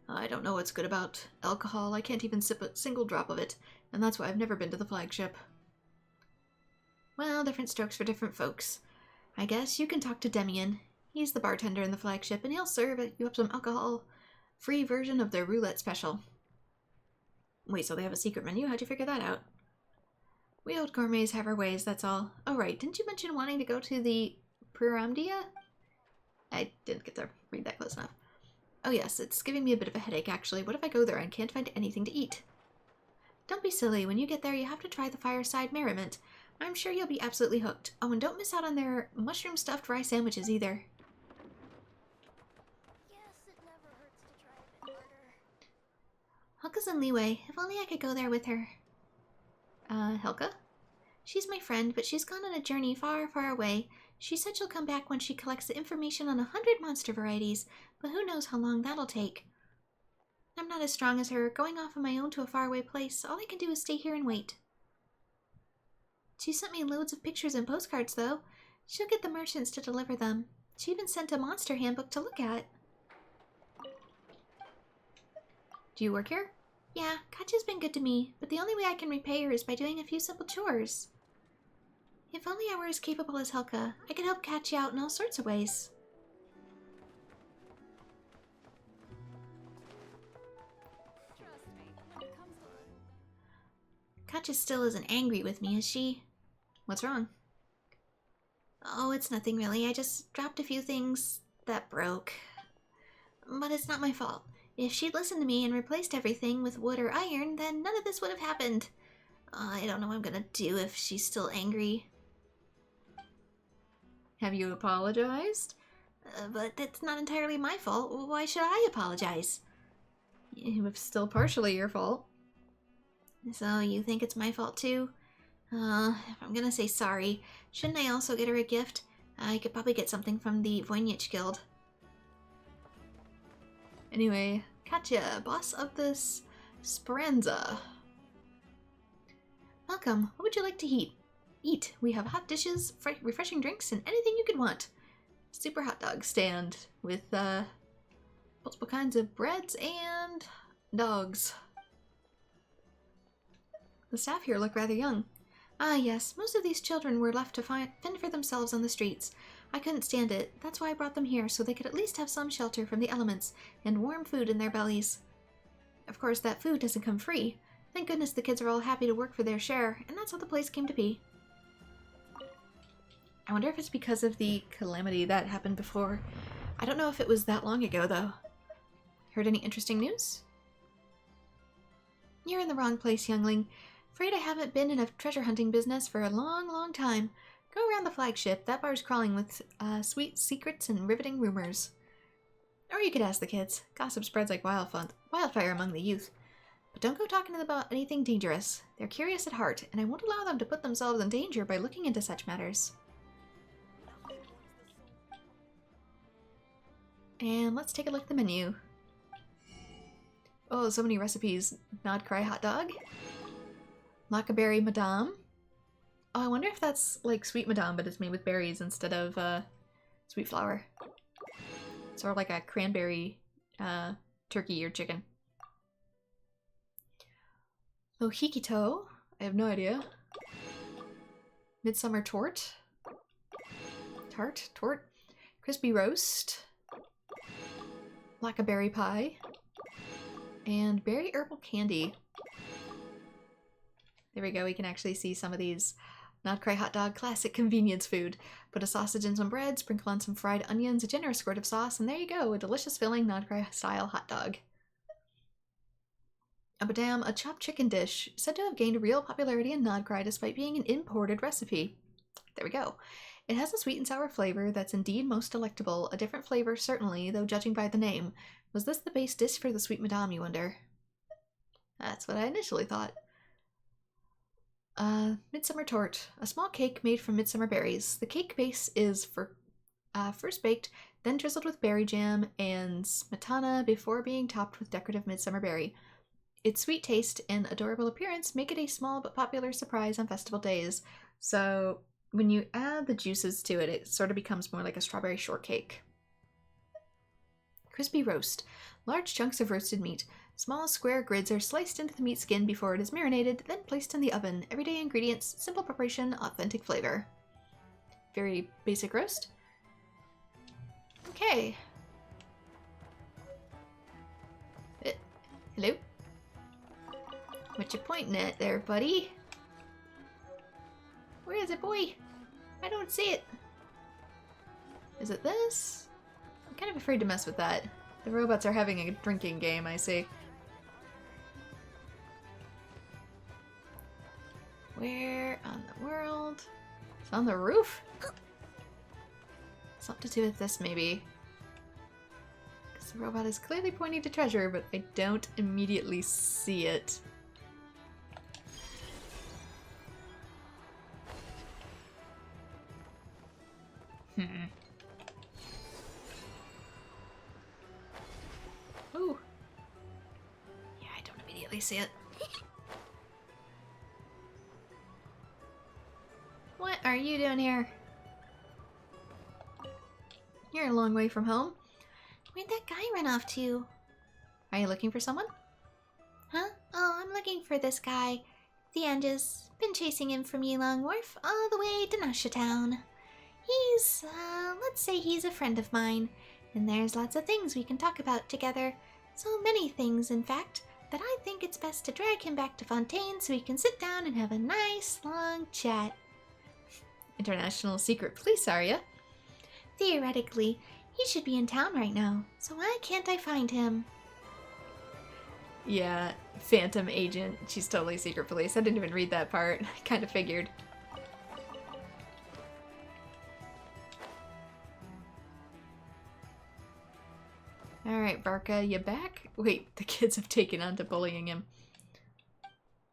I don't know what's good about alcohol. I can't even sip a single drop of it, and that's why I've never been to the flagship. Well, different strokes for different folks. I guess you can talk to Demian. He's the bartender in the flagship, and he'll serve you up some alcohol-free version of their roulette special. Wait, so they have a secret menu? How'd you figure that out? We old gourmets have our ways, that's all. Oh right, didn't you mention wanting to go to the Pyramdia? I didn't get to read that close enough. Oh yes, it's giving me a bit of a headache actually. What if I go there and can't find anything to eat? Don't be silly. When you get there, you have to try the Fireside Merriment. I'm sure you'll be absolutely hooked. Oh, and don't miss out on their mushroom-stuffed rice sandwiches either. Yes, it never hurts to try a bit harder. Helka's in Leeway. If only I could go there with her. Helka? She's my friend, but she's gone on a journey far, far away. She said she'll come back when she collects the information on 100 monster varieties, but who knows how long that'll take. I'm not as strong as her. Going off on my own to a faraway place, all I can do is stay here and wait. She sent me loads of pictures and postcards, though. She'll get the merchants to deliver them. She even sent a monster handbook to look at. Do you work here? Yeah, Katya's been good to me, but the only way I can repay her is by doing a few simple chores. If only I were as capable as Helka, I could help Katya out in all sorts of ways. Trust me, when it comes to Katya still isn't angry with me, is she? What's wrong? Oh, it's nothing really. I just dropped a few things that broke. But it's not my fault. If she'd listened to me and replaced everything with wood or iron, then none of this would have happened. I don't know what I'm gonna do if she's still angry. Have you apologized? But that's not entirely my fault. Why should I apologize? It was still partially your fault. So you think it's my fault too? If I'm gonna say sorry, shouldn't I also get her a gift? I could probably get something from the Voynich Guild. Anyway, Katya, boss of this Speranza. Welcome. What would you like to eat? We have hot dishes, refreshing drinks, and anything you could want. Super hot dog stand with multiple kinds of breads and dogs. The staff here look rather young. Ah yes, most of these children were left to fend for themselves on the streets. I couldn't stand it. That's why I brought them here, so they could at least have some shelter from the elements and warm food in their bellies. Of course, that food doesn't come free. Thank goodness the kids are all happy to work for their share, and that's how the place came to be. I wonder if it's because of the calamity that happened before. I don't know if it was that long ago, though. Heard any interesting news? You're in the wrong place, youngling. Afraid I haven't been in a treasure hunting business for a long, long time. Go around the flagship. That bar's crawling with sweet secrets and riveting rumors. Or you could ask the kids. Gossip spreads like wildfire among the youth. But don't go talking to them about anything dangerous. They're curious at heart, and I won't allow them to put themselves in danger by looking into such matters. And let's take a look at the menu. Oh, so many recipes. Nod-krai hot dog. Lacaberry madame. Oh, I wonder if that's like sweet madame, but it's made with berries instead of sweet flour. Sort of like a cranberry turkey or chicken. Lohikito. I have no idea. Midsummer tort. Tort. Crispy roast. Lacaberry pie. And berry herbal candy. There we go, we can actually see some of these. Nod-krai hot dog, classic convenience food. Put a sausage in some bread, sprinkle on some fried onions, a generous squirt of sauce, and there you go, a delicious filling Nod-krai style hot dog. A chopped chicken dish, said to have gained real popularity in Nod-krai despite being an imported recipe. There we go. It has a sweet and sour flavor that's indeed most delectable, a different flavor certainly, though judging by the name. Was this the base dish for the sweet madame, you wonder? That's what I initially thought. Midsummer tort. A small cake made from midsummer berries. The cake base is first baked, then drizzled with berry jam and smetana before being topped with decorative midsummer berry. Its sweet taste and adorable appearance make it a small but popular surprise on festival days. So when you add the juices to it, it sort of becomes more like a strawberry shortcake. Crispy roast. Large chunks of roasted meat. Small square grids are sliced into the meat skin before it is marinated, then placed in the oven. Everyday ingredients, simple preparation, authentic flavor. Very basic roast. Okay. Hello? What you pointing at there, buddy? Where is it, boy? I don't see it. Is it this? I'm kind of afraid to mess with that. The robots are having a drinking game, I see. Where on the world? It's on the roof? Something to do with this, maybe. Because the robot is clearly pointing to treasure, but I don't immediately see it. Ooh. Yeah, I don't immediately see it. What are you doing here? You're a long way from home. Where'd that guy run off to? Are you looking for someone? Huh? Oh, I'm looking for this guy. The Anges. Been chasing him from Yilong Wharf all the way to Nasha Town. He's, let's say he's a friend of mine. And there's lots of things we can talk about together. So many things, in fact, that I think it's best to drag him back to Fontaine so we can sit down and have a nice, long chat. International Secret Police, are ya? Theoretically, he should be in town right now, so why can't I find him? Yeah, Phantom Agent. She's totally Secret Police. I didn't even read that part. I kind of figured. Varka, you back? Wait, the kids have taken on to bullying him.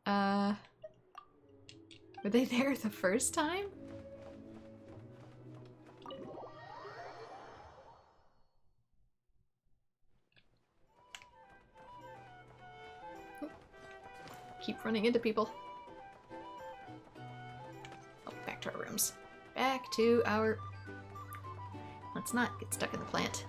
Were they there the first time? Keep running into people. Oh, back to our rooms. Back to our... Let's not get stuck in the plant.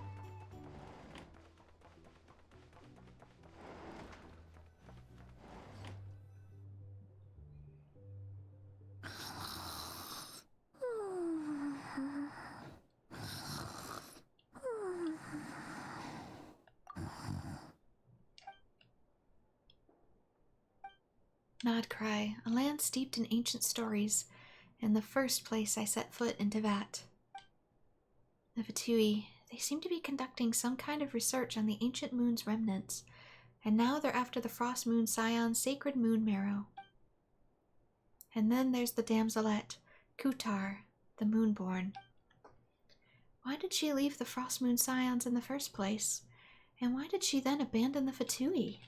Nod-krai, a land steeped in ancient stories, and the first place I set foot in Tevat. The Fatui, they seem to be conducting some kind of research on the ancient moon's remnants, and now they're after the Frost Moon Scion's sacred moon marrow. And then there's the damselette, Kutar, the Moonborn. Why did she leave the Frost Moon Scions in the first place? And why did she then abandon the Fatui?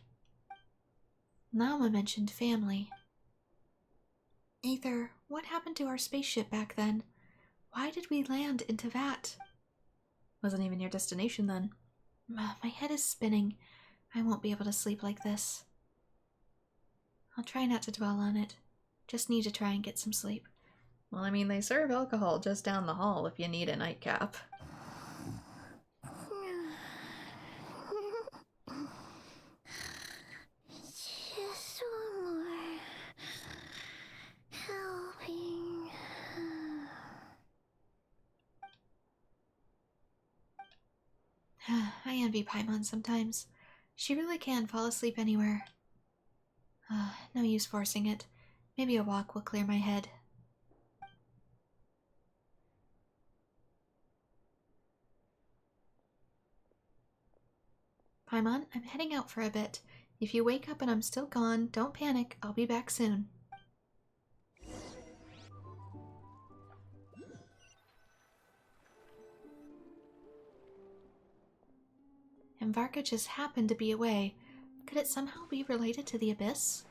Lauma mentioned family. Aether, what happened to our spaceship back then? Why did we land in Tevat? Wasn't even your destination then. My head is spinning. I won't be able to sleep like this. I'll try not to dwell on it. Just need to try and get some sleep. Well, I mean, they serve alcohol just down the hall if you need a nightcap. Just one more helping. I envy Paimon sometimes. She really can fall asleep anywhere. No use forcing it. Maybe a walk will clear my head. Paimon, I'm heading out for a bit. If you wake up and I'm still gone, don't panic. I'll be back soon. And Varka just happened to be away. Could it somehow be related to the Abyss?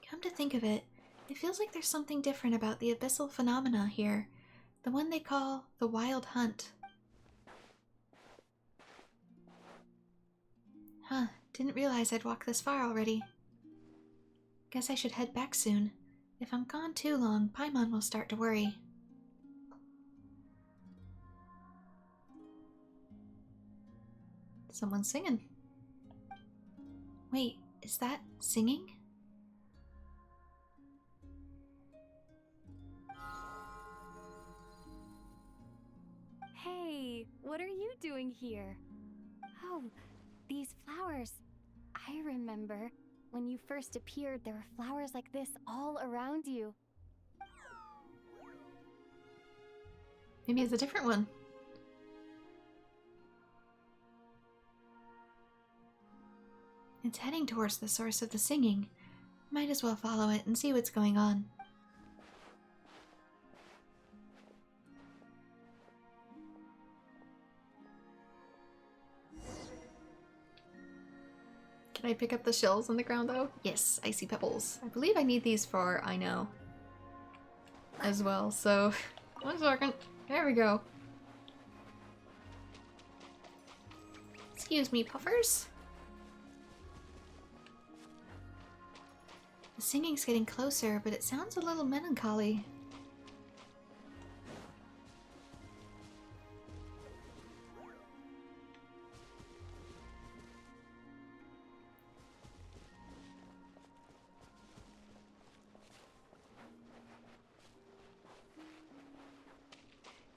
Come to think of it, it feels like there's something different about the abyssal phenomena here. The one they call the Wild Hunt. Huh, didn't realize I'd walked this far already. Guess I should head back soon. If I'm gone too long, Paimon will start to worry. Someone's singing. Wait, is that singing? Hey, what are you doing here? Oh, these flowers. I remember when you first appeared, there were flowers like this all around you. Maybe it's a different one. It's heading towards the source of the singing. Might as well follow it and see what's going on. Can I pick up the shells on the ground though? Yes, icy pebbles. I believe I need these for I know as well, so 1 second. There we go. Excuse me, puffers. The singing's getting closer, but it sounds a little melancholy.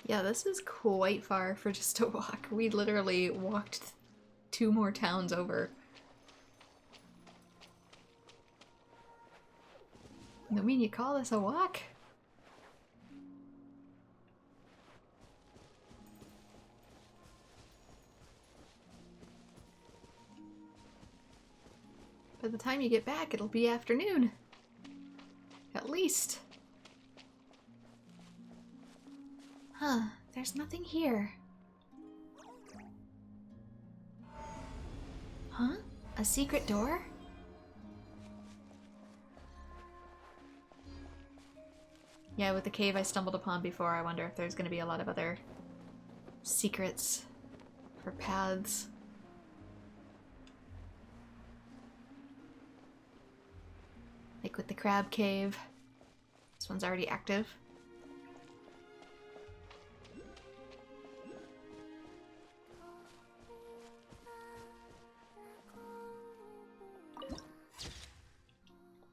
Yeah, this is quite far for just a walk. We literally walked 2 more towns over. I mean, you call this a walk? By the time you get back, it'll be afternoon. At least. Huh, there's nothing here. Huh? A secret door? Yeah, with the cave I stumbled upon before, I wonder if there's going to be a lot of other secrets or paths. Like with the crab cave. This one's already active.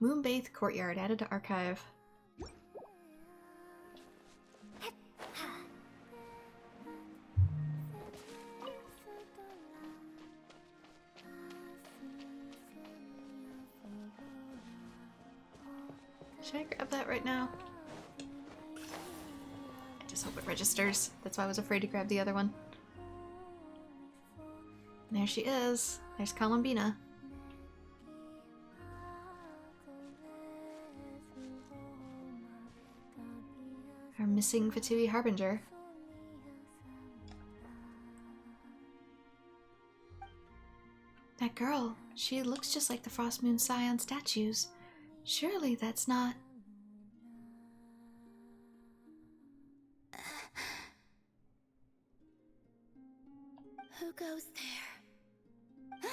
Moonbathe Courtyard added to archive. Should I grab that right now? I just hope it registers. That's why I was afraid to grab the other one. And there she is. There's Columbina. Our missing Fatui Harbinger. That girl, she looks just like the Frost Moon Scion statues. Surely that's not... Who goes there?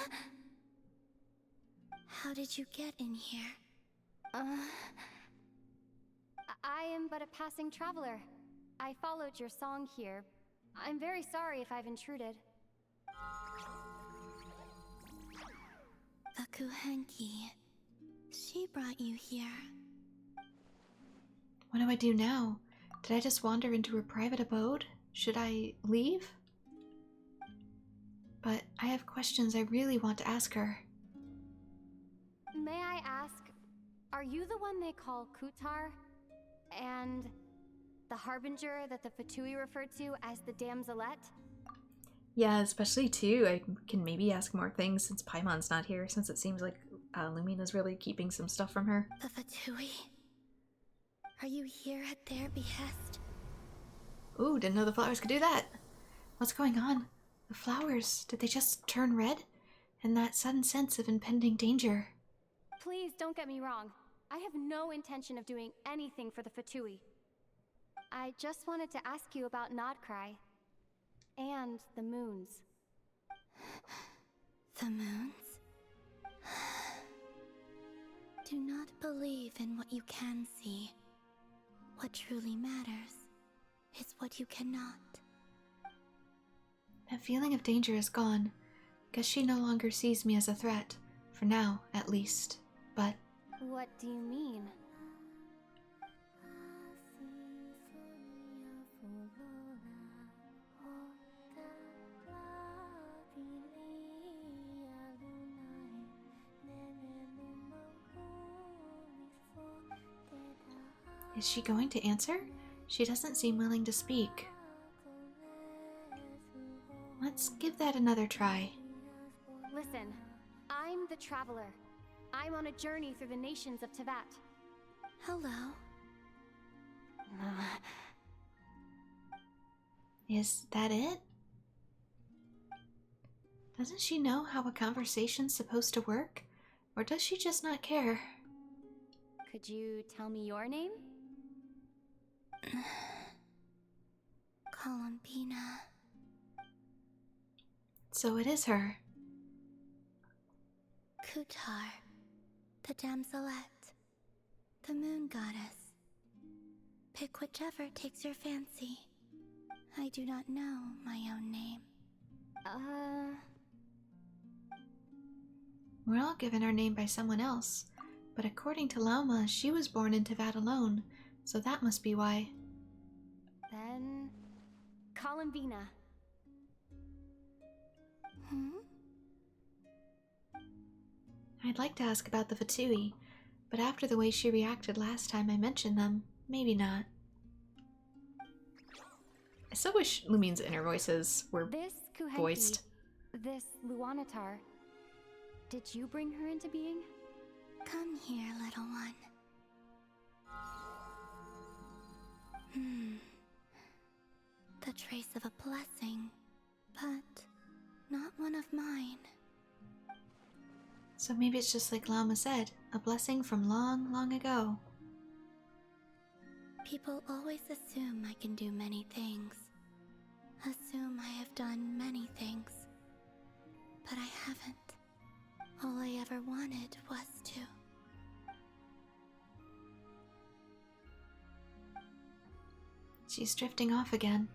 How did you get in here? I am but a passing traveler. I followed your song here. I'm very sorry if I've intruded. Akuhenki. She brought you here. What do I do now? Did I just wander into her private abode? Should I leave? But I have questions I really want to ask her. May I ask, are you the one they call Kutar? And the Harbinger that the Fatui referred to as the Damselette? Yeah, especially too. I can maybe ask more things since Paimon's not here, since it seems like Lumina's really keeping some stuff from her. The Fatui? Are you here at their behest? Ooh, didn't know the flowers could do that. What's going on? The flowers, did they just turn red? And that sudden sense of impending danger. Please don't get me wrong. I have no intention of doing anything for the Fatui. I just wanted to ask you about nod-krai. And the moons. The moons? Do not believe in what you can see. What truly matters is what you cannot. That feeling of danger is gone. Guess she no longer sees me as a threat. For now, at least. But... What do you mean? Is she going to answer? She doesn't seem willing to speak. Let's give that another try. Listen, I'm the Traveler. I'm on a journey through the nations of Teyvat. Hello. Is that it? Doesn't she know how a conversation's supposed to work? Or does she just not care? Could you tell me your name? Columbina. So it is her. Kutar, the Damselette, the Moon Goddess. Pick whichever takes your fancy. I do not know my own name. We're all given our name by someone else, but according to Lauma, she was born in Teyvat alone, so that must be why. Then... Columbina. I'd like to ask about the Fatui, but after the way she reacted last time I mentioned them, maybe not. I still wish Lumine's inner voices were This Kuhenki, voiced. this Luanatar. Did you bring her into being? Come here, little one. The trace of a blessing, but not one of mine. So maybe it's just like Lauma said, a blessing from long, long ago. People always assume I can do many things. Assume I have done many things. But I haven't. All I ever wanted was to. She's drifting off again.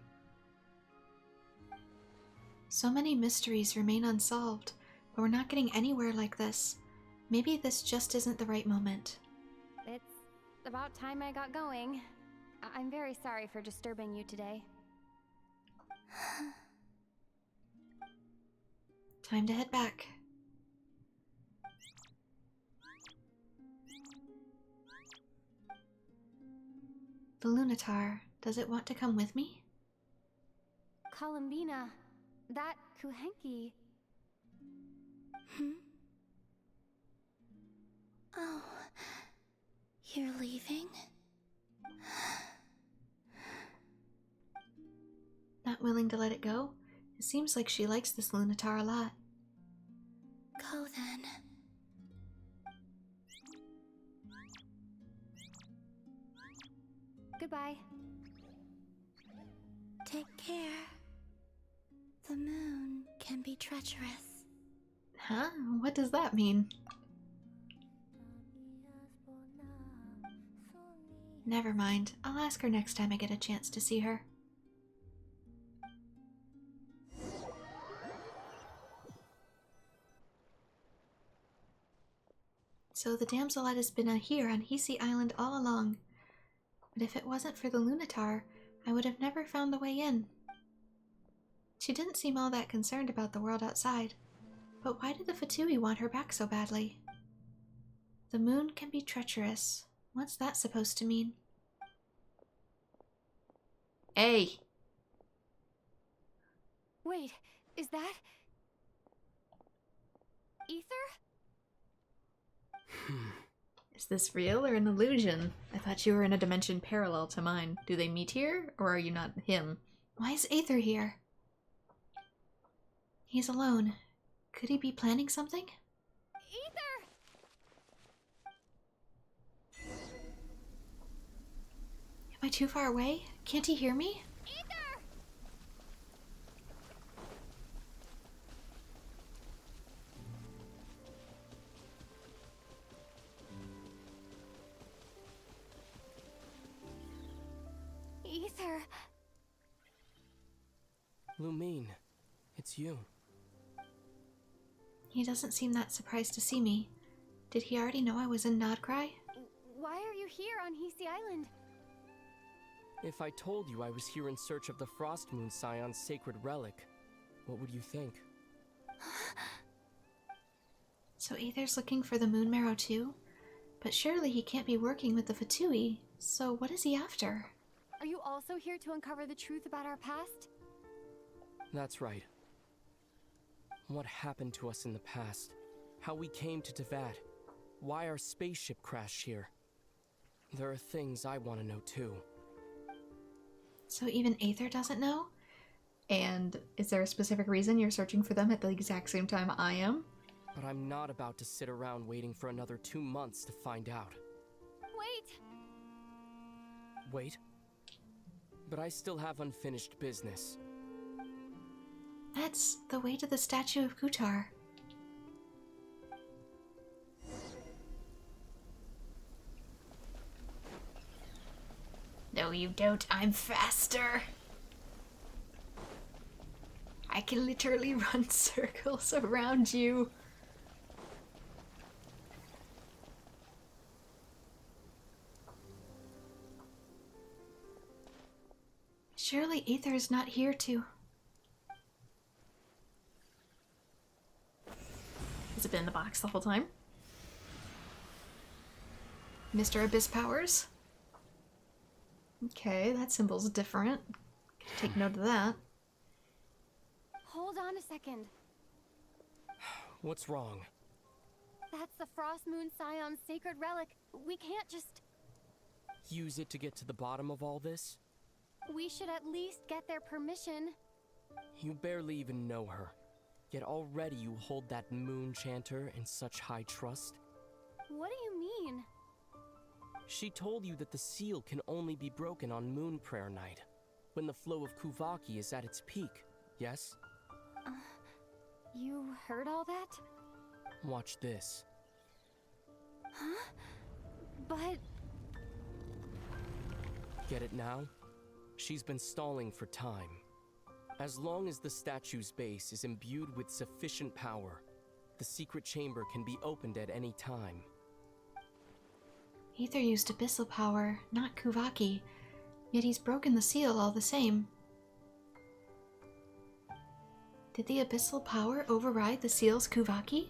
So many mysteries remain unsolved, but we're not getting anywhere like this. Maybe this just isn't the right moment. It's about time I got going. I'm very sorry for disturbing you today. Time to head back. The Lunatar, does it want to come with me? Columbina, that Kuhenki. Oh, you're leaving? Not willing to let it go? It seems like she likes this Lunatar a lot. Go then. Goodbye. Take care. The moon can be treacherous. Huh? What does that mean? Never mind. I'll ask her next time I get a chance to see her. So the damselette has been here on Hisi Island all along. But if it wasn't for the Lunatar, I would have never found the way in. She didn't seem all that concerned about the world outside. But why did the Fatui want her back so badly? The moon can be treacherous. What's that supposed to mean? Hey! Wait, is that... Ether? Is this real or an illusion? I thought you were in a dimension parallel to mine. Do they meet here, or are you not him? Why is Aether here? He's alone. Could he be planning something? Ether! Am I too far away? Can't he hear me? Ether! Ether! Lumine, it's you. He doesn't seem that surprised to see me. Did he already know I was in nod-krai? Why are you here on Hisi Island? If I told you I was here in search of the Frost Moon Scion's sacred relic, what would you think? So Aether's looking for the moon marrow too? But surely he can't be working with the Fatui, so what is he after? Are you also here to uncover the truth about our past? That's right. What happened to us in the past? How we came to Tevat? Why our spaceship crashed here? There are things I want to know too. So even Aether doesn't know? And is there a specific reason you're searching for them at the exact same time I am? But I'm not about to sit around waiting for another 2 months to find out. Wait! Wait? But I still have unfinished business. That's the way to the statue of Kutar. No, you don't. I'm faster. I can literally run circles around you. Surely Aether is not here to... Has it been in the box the whole time? Mr. Abyss Powers? Okay, that symbol's different. Take note of that. Hold on a second. What's wrong? That's the Frost Moon Scion's sacred relic. We can't just... Use it to get to the bottom of all this? We should at least get their permission. You barely even know her. Yet already you hold that moon chanter in such high trust? What do you mean? She told you that the seal can only be broken on Moon Prayer Night, when the flow of Kuvaki is at its peak, yes? You heard all that? Watch this. Huh? But... Get it now? She's been stalling for time. As long as the statue's base is imbued with sufficient power, the secret chamber can be opened at any time. Aether used abyssal power, not Kuvaki, yet he's broken the seal all the same. Did the abyssal power override the seal's Kuvaki?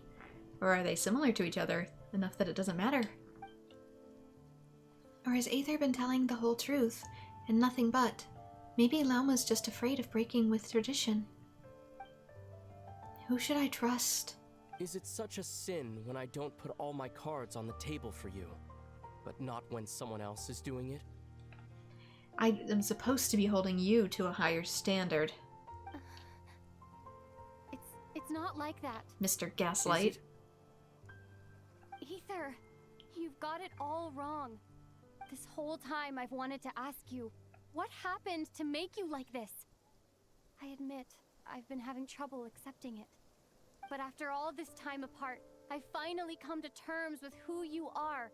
Or are they similar to each other, enough that it doesn't matter? Or has Aether been telling the whole truth, and nothing but? Maybe Lauma's just afraid of breaking with tradition. Who should I trust? Is it such a sin when I don't put all my cards on the table for you, but not when someone else is doing it? I am supposed to be holding you to a higher standard. It's not like that. Mr. Gaslight. Aether, you've got it all wrong. This whole time I've wanted to ask you, what happened to make you like this? I admit, I've been having trouble accepting it. But after all this time apart, I've finally come to terms with who you are.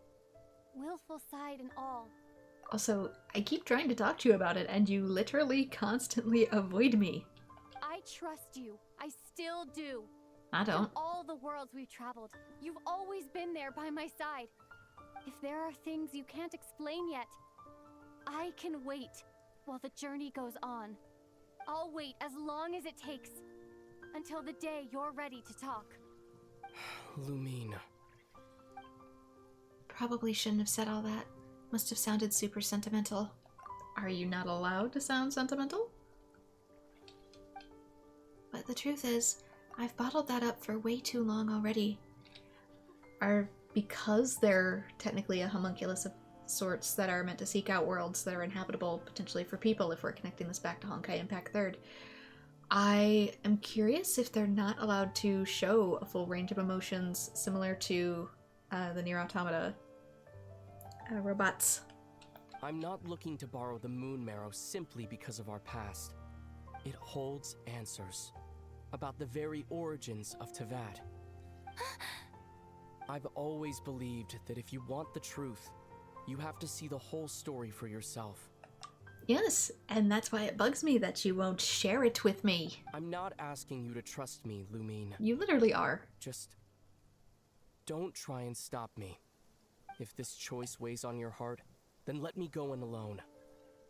Willful side and all. Also, I keep trying to talk to you about it, and you literally constantly avoid me. I trust you. I still do. I don't. In all the worlds we've traveled, you've always been there by my side. If there are things you can't explain yet, I can wait while the journey goes on. I'll wait as long as it takes, until the day you're ready to talk. Lumine. Probably shouldn't have said all that. Must have sounded super sentimental. Are you not allowed to sound sentimental? But the truth is, I've bottled that up for way too long already. Because they're technically a homunculus of sorts that are meant to seek out worlds that are inhabitable, potentially for people, if we're connecting this back to Honkai Impact 3rd. I am curious if they're not allowed to show a full range of emotions similar to the Nier Automata robots. I'm not looking to borrow the Moon Marrow simply because of our past. It holds answers about the very origins of Teyvat. I've always believed that if you want the truth, you have to see the whole story for yourself. Yes, and that's why it bugs me that you won't share it with me. I'm not asking you to trust me, Lumine. You literally are. Just don't try and stop me. If this choice weighs on your heart, then let me go in alone.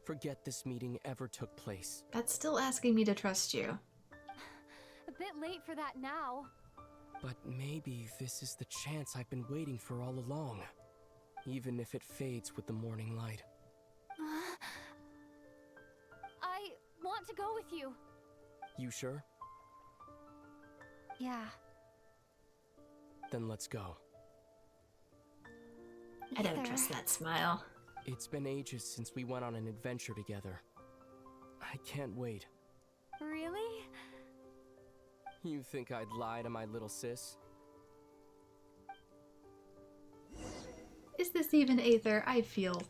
Forget this meeting ever took place. That's still asking me to trust you. A bit late for that now. But maybe this is the chance I've been waiting for all along. Even if it fades with the morning light. I want to go with you. You sure? Yeah. Then let's go. I don't trust that smile. It's been ages since we went on an adventure together. I can't wait. Really? You think I'd lie to my little sis? Is this even Aether? I feel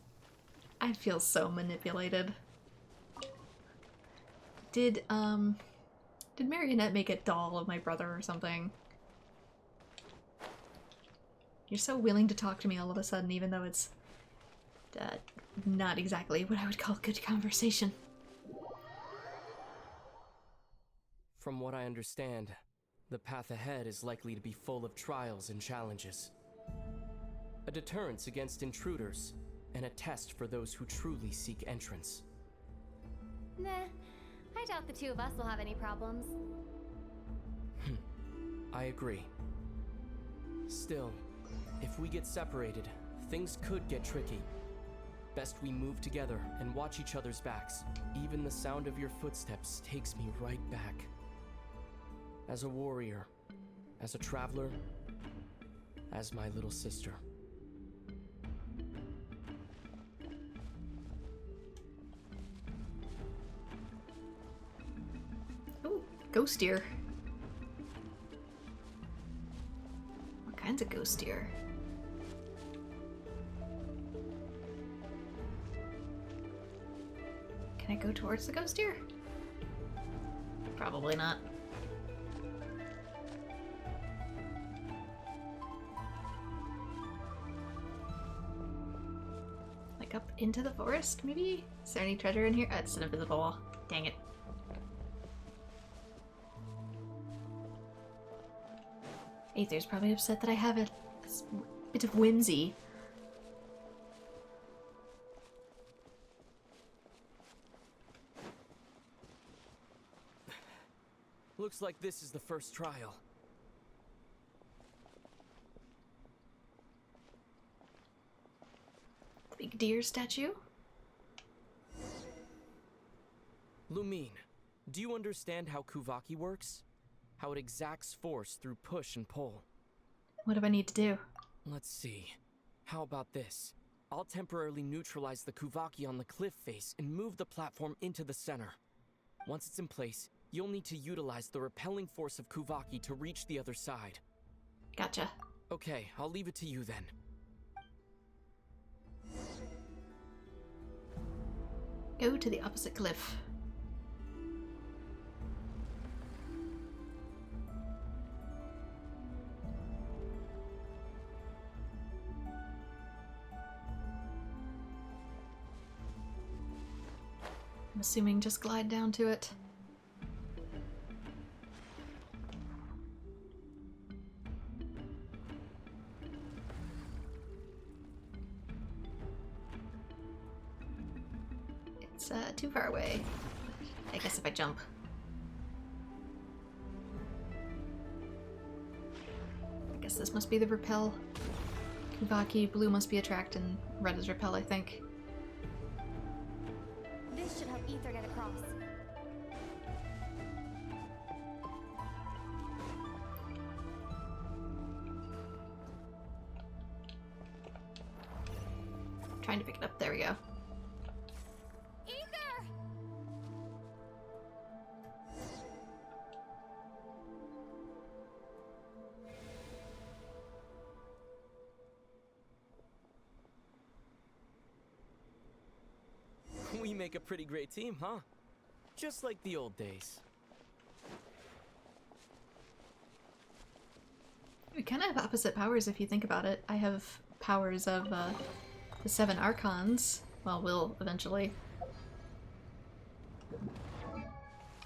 so manipulated. Did Marionette make a doll of my brother or something? You're so willing to talk to me all of a sudden, even though it's not exactly what I would call good conversation. From what I understand, the path ahead is likely to be full of trials and challenges. A deterrence against intruders, and a test for those who truly seek entrance. Nah, I doubt the two of us will have any problems. I agree. Still, if we get separated, things could get tricky. Best we move together and watch each other's backs. Even the sound of your footsteps takes me right back. As a warrior, as a traveler, as my little sister. Ooh, ghost ear. a ghost here. Can I go towards the ghost here? Probably not. Like up into the forest, maybe? Is there any treasure in here? Oh, it's an invisible wall. Dang it. Aether's probably upset that I have a bit of whimsy. Looks like this is the first trial. Big deer statue? Lumine, do you understand how Kuvaki works? How it exacts force through push and pull? What do I need to do? Let's see. How about this? I'll temporarily neutralize the Kuvaki on the cliff face and move the platform into the center. Once it's in place, you'll need to utilize the repelling force of Kuvaki to reach the other side. Gotcha. Okay, I'll leave it to you then. Go to the opposite cliff. I'm assuming just glide down to it. It's too far away. I guess if I jump. I guess this must be the repel. Kuvaki, blue must be attract, and red is repel, I think. This should help Aether get across. Trying to pick it up. There we go. Aether! We make a pretty great team, huh? Just like the old days. We kind of have opposite powers if you think about it. I have powers of the 7 Archons. Well, will eventually.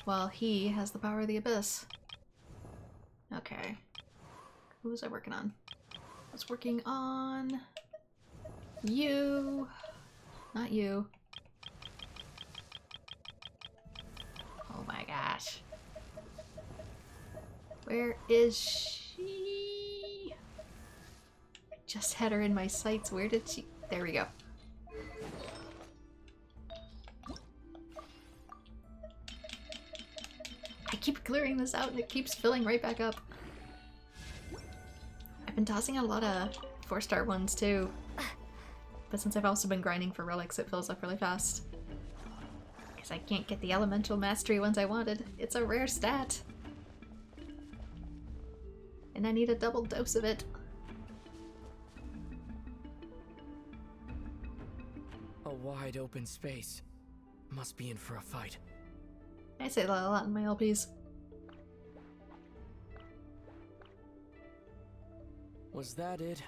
While he has the power of the Abyss. Okay. Who was I working on? I was working on... you. Not you. Oh my gosh. Where is she? I just had her in my sights. Where did she? There we go. I keep clearing this out and it keeps filling right back up. I've been tossing out a lot of 4-star ones too. But since I've also been grinding for relics, it fills up really fast. Because I can't get the elemental mastery ones I wanted. It's a rare stat. And I need a double dose of it. A wide open space. Must be in for a fight. I say that a lot in my LPs. Was that it?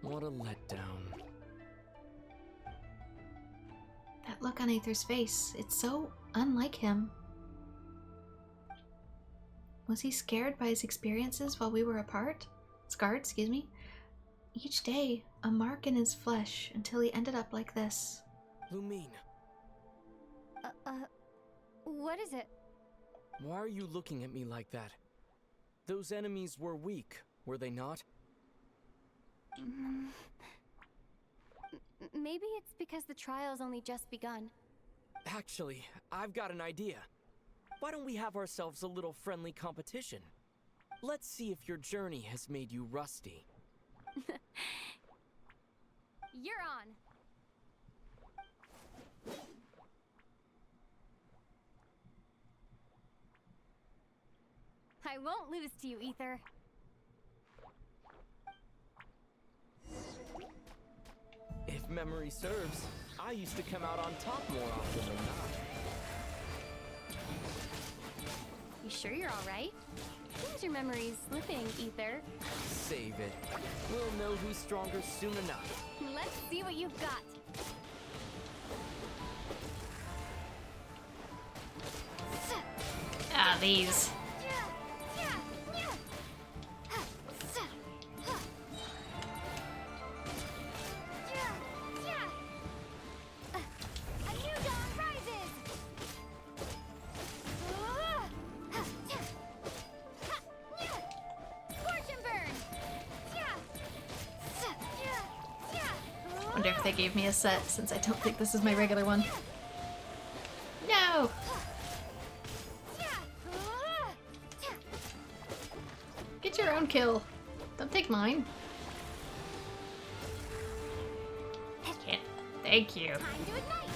What a letdown. That look on Aether's face, it's so unlike him. Was he scared by his experiences while we were apart? Scarred, excuse me? Each day, a mark in his flesh until he ended up like this. Lumine, What is it? why are you looking at me like that? Those enemies were weak, were they not? Maybe it's because the trial's only just begun. Actually, I've got an idea. Why don't we have ourselves a little friendly competition? Let's see if your journey has made you rusty. You're on! I won't lose to you, Aether. If memory serves, I used to come out on top more often than not. You sure you're alright? Seems your memory's slipping, Ether. Save it. We'll know who's stronger soon enough. Let's see what you've got. Ah, these. A new dawn rises. Scorch and burn. Wonder if they gave me a set, since I don't think this is my regular one. No! Get your own kill. Don't take mine. Yeah, thank you. Time to ignite.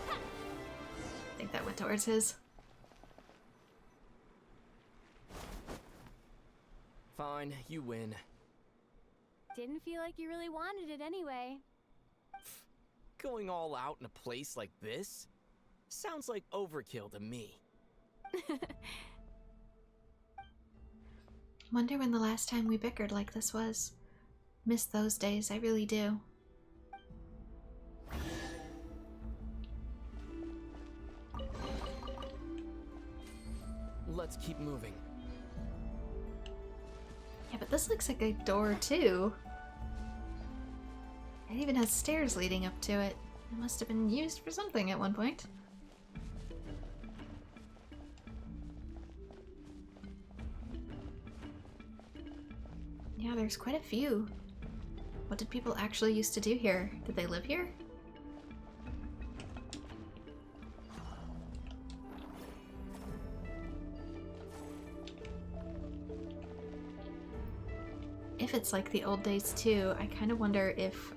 I think that went towards his. Fine, you win. Didn't feel like you really wanted it anyway. Going all out in a place like this? Sounds like overkill to me. Wonder when the last time we bickered like this was. Miss those days, I really do. Let's keep moving. Yeah, but this looks like a door too. It even has stairs leading up to it. It must have been used for something at one point. Yeah, there's quite a few. What did people actually used to do here? Did they live here? If it's like the old days too, I kind of wonder if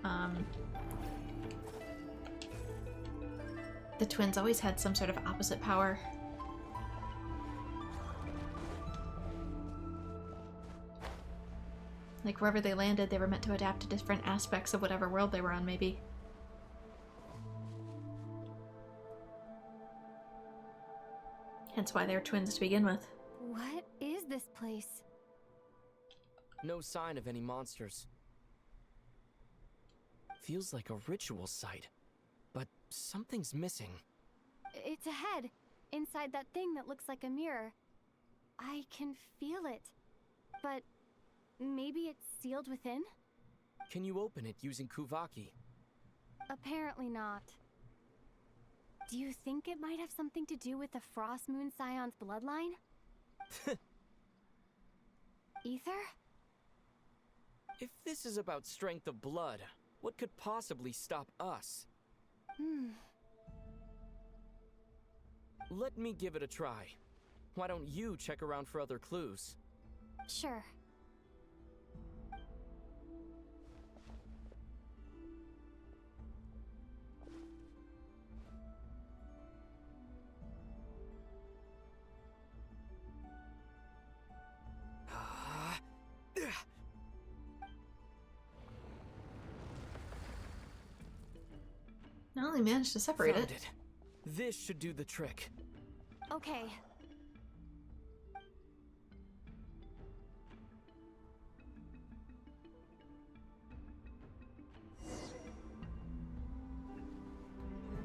the twins always had some sort of opposite power. Like wherever they landed, they were meant to adapt to different aspects of whatever world they were on, maybe. Hence why they were twins to begin with. What is this place? No sign of any monsters. Feels like a ritual site, but something's missing. It's a head, inside that thing that looks like a mirror. I can feel it, but maybe it's sealed within? Can you open it using Kuvaki? Apparently not. Do you think it might have something to do with the Frost Moon Scion's bloodline? Ether? If this is about strength of blood, what could possibly stop us? Let me give it a try. Why don't you check around for other clues? Sure. I only managed to separate Found it. This should do the trick. Okay.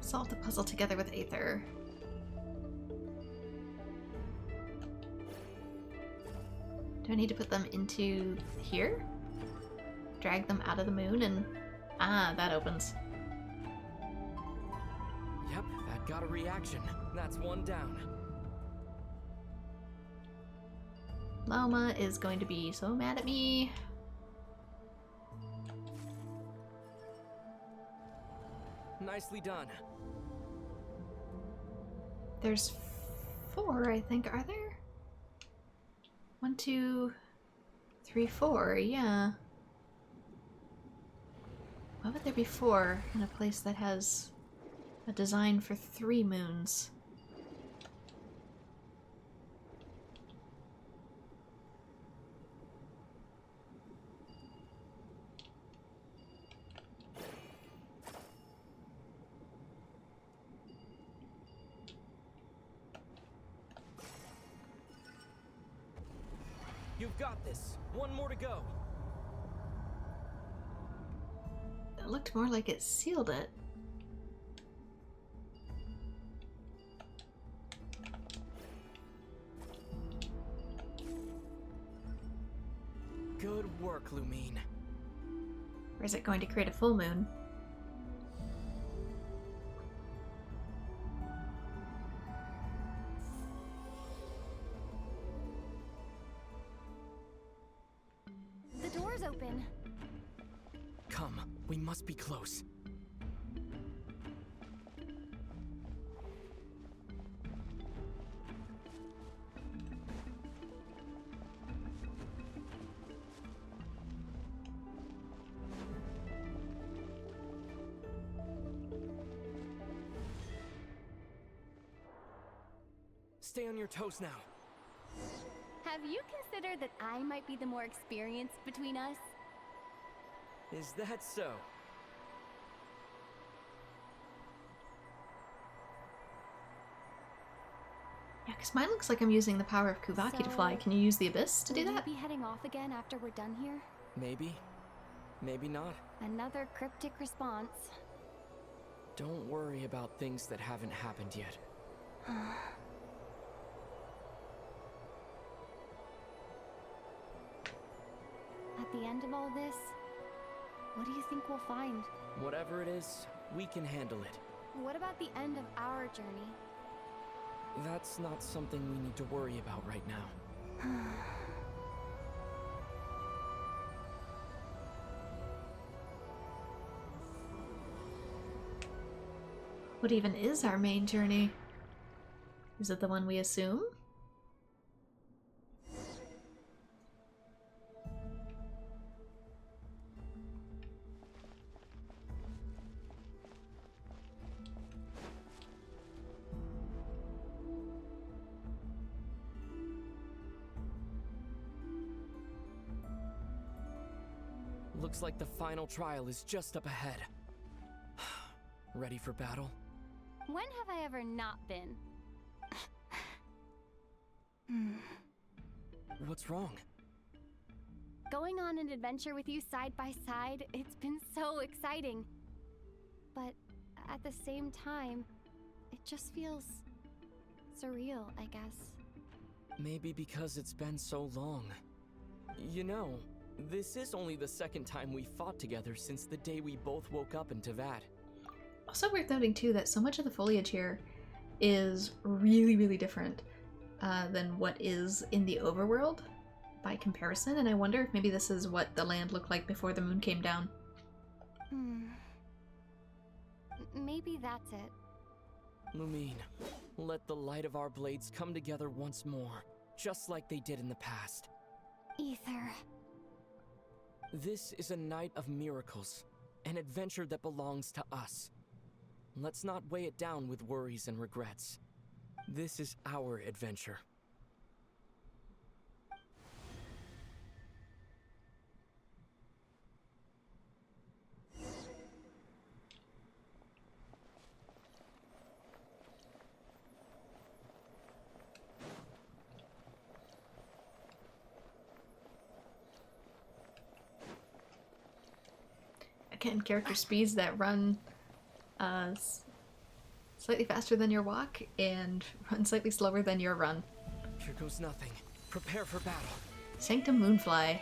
Solve the puzzle together with Aether. Do I need to put them into here? Drag them out of the moon and... Ah, that opens. Yep, that got a reaction. That's one down. Loma is going to be so mad at me. Nicely done. There's 4, I think, are there? 1, 2, 3, 4, yeah. Why would there be 4 in a place that has a design for 3 moons? You've got this. One more to go. It looked more like it sealed it. Good work, Lumine. Or is it going to create a full moon? The door's open. Come, we must be close. Stay on your toes now. Have you considered that I might be the more experienced between us? Is that so? Yeah, because mine looks like I'm using the power of Kuvaki to fly. Can you use the Abyss to do Will that? you be heading off again after we're done here? Maybe. Maybe not. Another cryptic response. Don't worry about things that haven't happened yet. At the end of all this, what do you think we'll find? Whatever it is, we can handle it. What about the end of our journey? That's not something we need to worry about right now. What even is our main journey? Is it the one we assume? Looks like the final trial is just up ahead. Ready for battle? When have I ever not been? What's wrong? Going on an adventure with you side by side, it's been so exciting. But at the same time, it just feels surreal, I guess. Maybe because it's been so long. You know, this is only the second time we fought together since the day we both woke up in Teyvat. Also worth noting too that so much of the foliage here is really, really different than what is in the overworld by comparison, and I wonder if maybe this is what the land looked like before the moon came down. Maybe that's it. Lumine, let the light of our blades come together once more, just like they did in the past. Ether. This is a night of miracles, an adventure that belongs to us. Let's not weigh it down with worries and regrets. This is our adventure. Again, character speeds that run slightly faster than your walk and run slightly slower than your run. Here goes nothing. Prepare for battle. Sanctum Moonfly.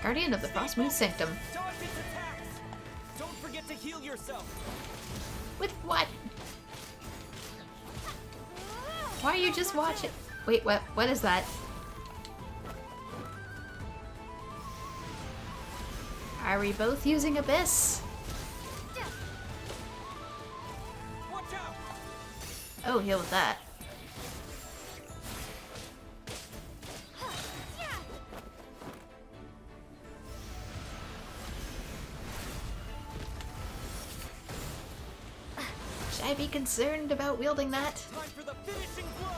Guardian of the Frost Moon Sanctum. Dodge its attacks! Don't forget to heal yourself! With what? Why are you just watching? Wait, what is that? Are we both using Abyss? Watch out! Oh, heal with that. Should I be concerned about wielding that? Time for the finishing blow!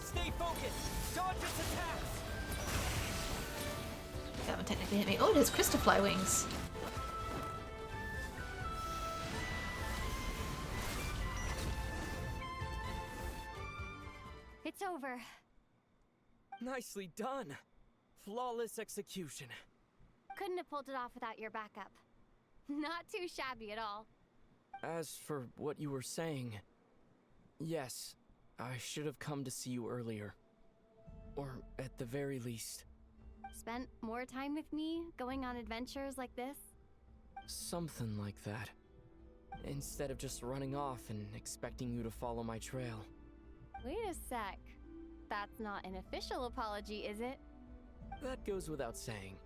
Stay focused! Dodge its attacks! That one technically hit me. Oh, it has Crystafly wings. It's over. Aether. Nicely done. Flawless execution. Couldn't have pulled it off without your backup. Not too shabby at all. As for what you were saying, yes, I should have come to see you earlier. Or at the very least. Spent more time with me, going on adventures like this? Something like that. Instead of just running off and expecting you to follow my trail. Wait a sec. That's not an official apology, is it? That goes without saying.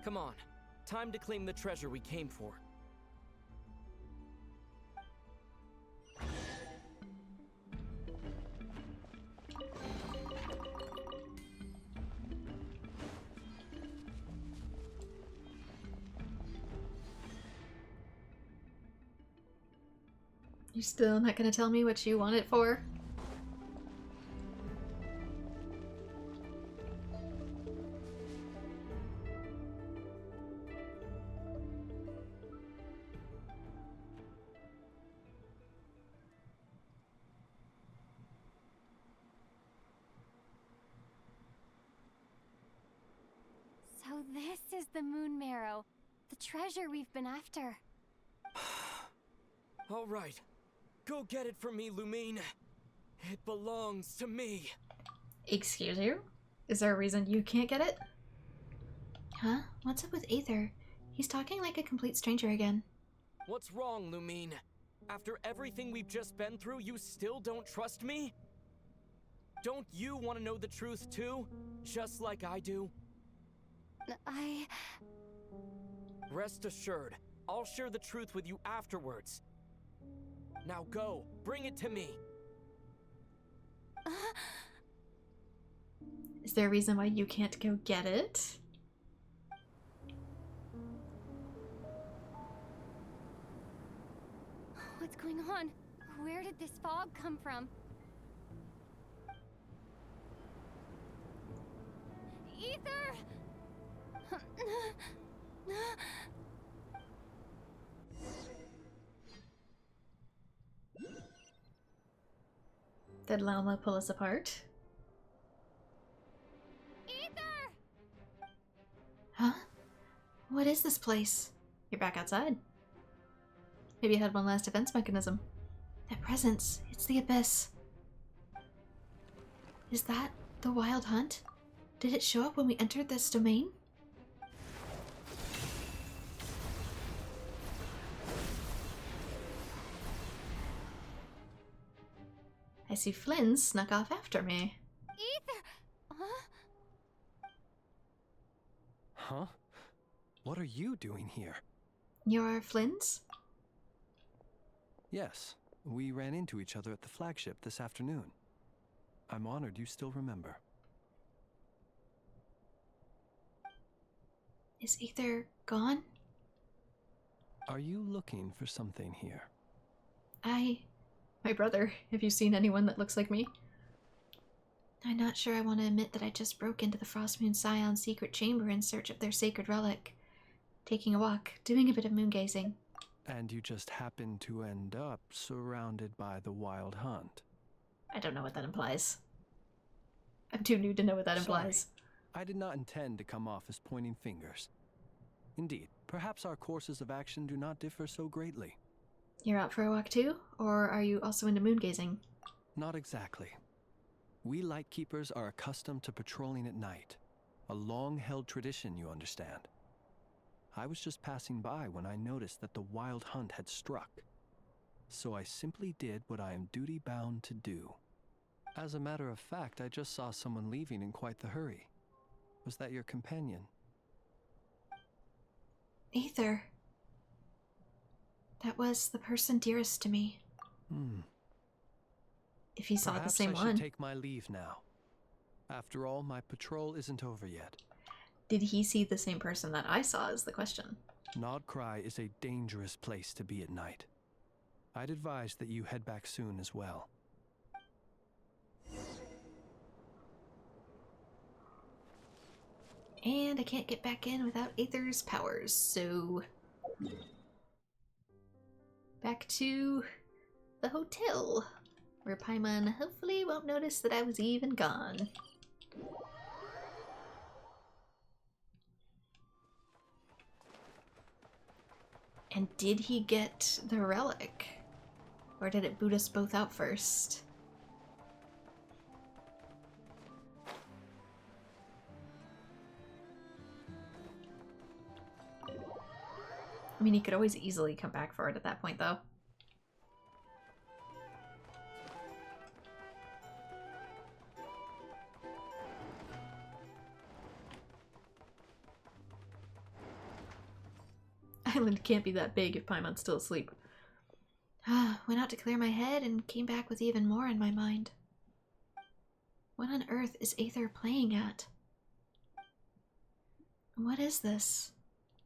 Come on, time to claim the treasure we came for. You still not gonna tell me what you want it for? So this is the Moon Marrow, the treasure we've been after. All right, go get it for me, Lumine. It belongs to me. Excuse you? Is there a reason you can't get it? Huh? What's up with Aether? He's talking like a complete stranger again. What's wrong, Lumine? After everything we've just been through, you still don't trust me? Don't you want to know the truth too? Just like I do? Rest assured, I'll share the truth with you afterwards. Now go, bring it to me. Is there a reason why you can't go get it? What's going on? Where did this fog come from? Aether! Did Llama pull us apart? Aether! Huh? What is this place? You're back outside. Maybe it had one last defense mechanism. That presence, it's the Abyss. Is that the Wild Hunt? Did it show up when we entered this domain? I see Flynn snuck off after me. Aether! Huh? Huh? What are you doing here? You're Flynn's? Yes, we ran into each other at the flagship this afternoon. I'm honored you still remember. Is Aether gone? Are you looking for something here? My brother. Have you seen anyone that looks like me? I'm not sure I want to admit that I just broke into the Frostmoon Scion's secret chamber in search of their sacred relic. Taking a walk, doing a bit of moon gazing. And you just happened to end up surrounded by the Wild Hunt. I don't know what that implies. I'm too new to know what that implies. I did not intend to come off as pointing fingers. Indeed, perhaps our courses of action do not differ so greatly. You're out for a walk too? Or are you also into moon gazing? Not exactly. We Lightkeepers are accustomed to patrolling at night. A long-held tradition, you understand. I was just passing by when I noticed that the Wild Hunt had struck. So I simply did what I am duty-bound to do. As a matter of fact, I just saw someone leaving in quite the hurry. Was that your companion? Aether. That was the person dearest to me. If he saw the same Perhaps I one. should take my leave now. After all, my patrol isn't over yet. Did he see the same person that I saw is the question. Nod-krai is a dangerous place to be at night. I'd advise that you head back soon as well. And I can't get back in without Aether's powers, so... Back to the hotel. where Paimon hopefully won't notice that I was even gone. And did he get the relic? Or did it boot us both out first? I mean, he could always easily come back for it at that point, though. Island can't be that big if Paimon's still asleep. Went out to clear my head and came back with even more in my mind. What on earth is Aether playing at? What is this?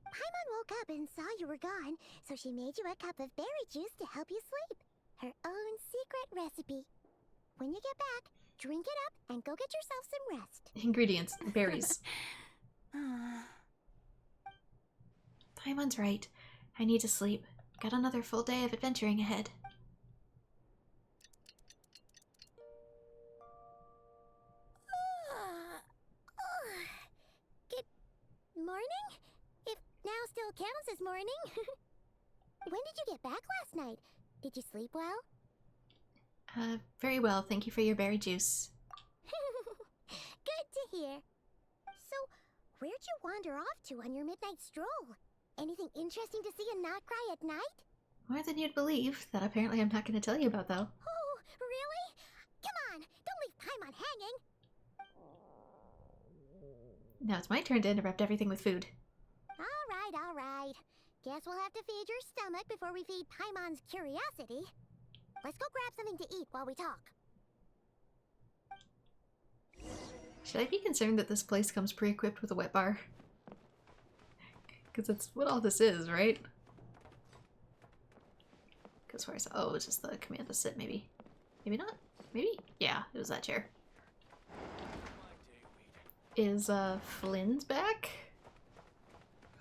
Paimon woke up and saw you were gone, so she made you a cup of berry juice to help you sleep. Her own secret recipe. When you get back, drink it up and go get yourself some rest. Ingredients, berries. Paimon's right. I need to sleep. Got another full day of adventuring ahead. Good morning? If now still counts as morning. When did you get back last night? Did you sleep well? Very well. Thank you for your berry juice. Good to hear. So, where'd you wander off to on your midnight stroll? Anything interesting to see in nod-krai at night? More than you'd believe. That apparently I'm not going to tell you about, though. Oh, really? Come on, don't leave Paimon hanging. Now it's my turn to interrupt everything with food. All right. Guess we'll have to feed your stomach before we feed Paimon's curiosity. Let's go grab something to eat while we talk. Should I be concerned that this place comes pre-equipped with a wet bar? Because that's what all this is, right? Because where I saw, oh, it was just the command to sit, maybe. Maybe not? Maybe? Yeah, it was that chair. Is Flynn's back?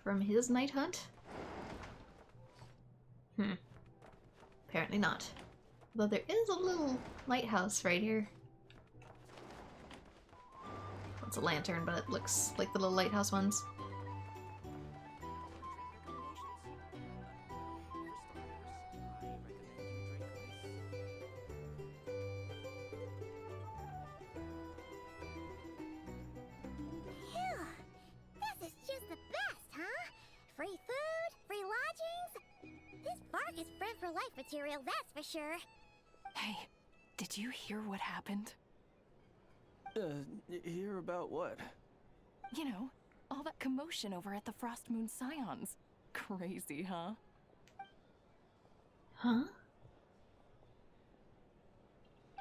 From his night hunt? Apparently not. Though there is a little lighthouse right here. It's a lantern, but it looks like the little lighthouse ones. This is just the best, huh? Free food, free lodgings. This bark is friend for life material, that's for sure. Hey, did you hear what happened? Hear about what? You know, all that commotion over at the Frost Moon Scions. Crazy, huh? Huh?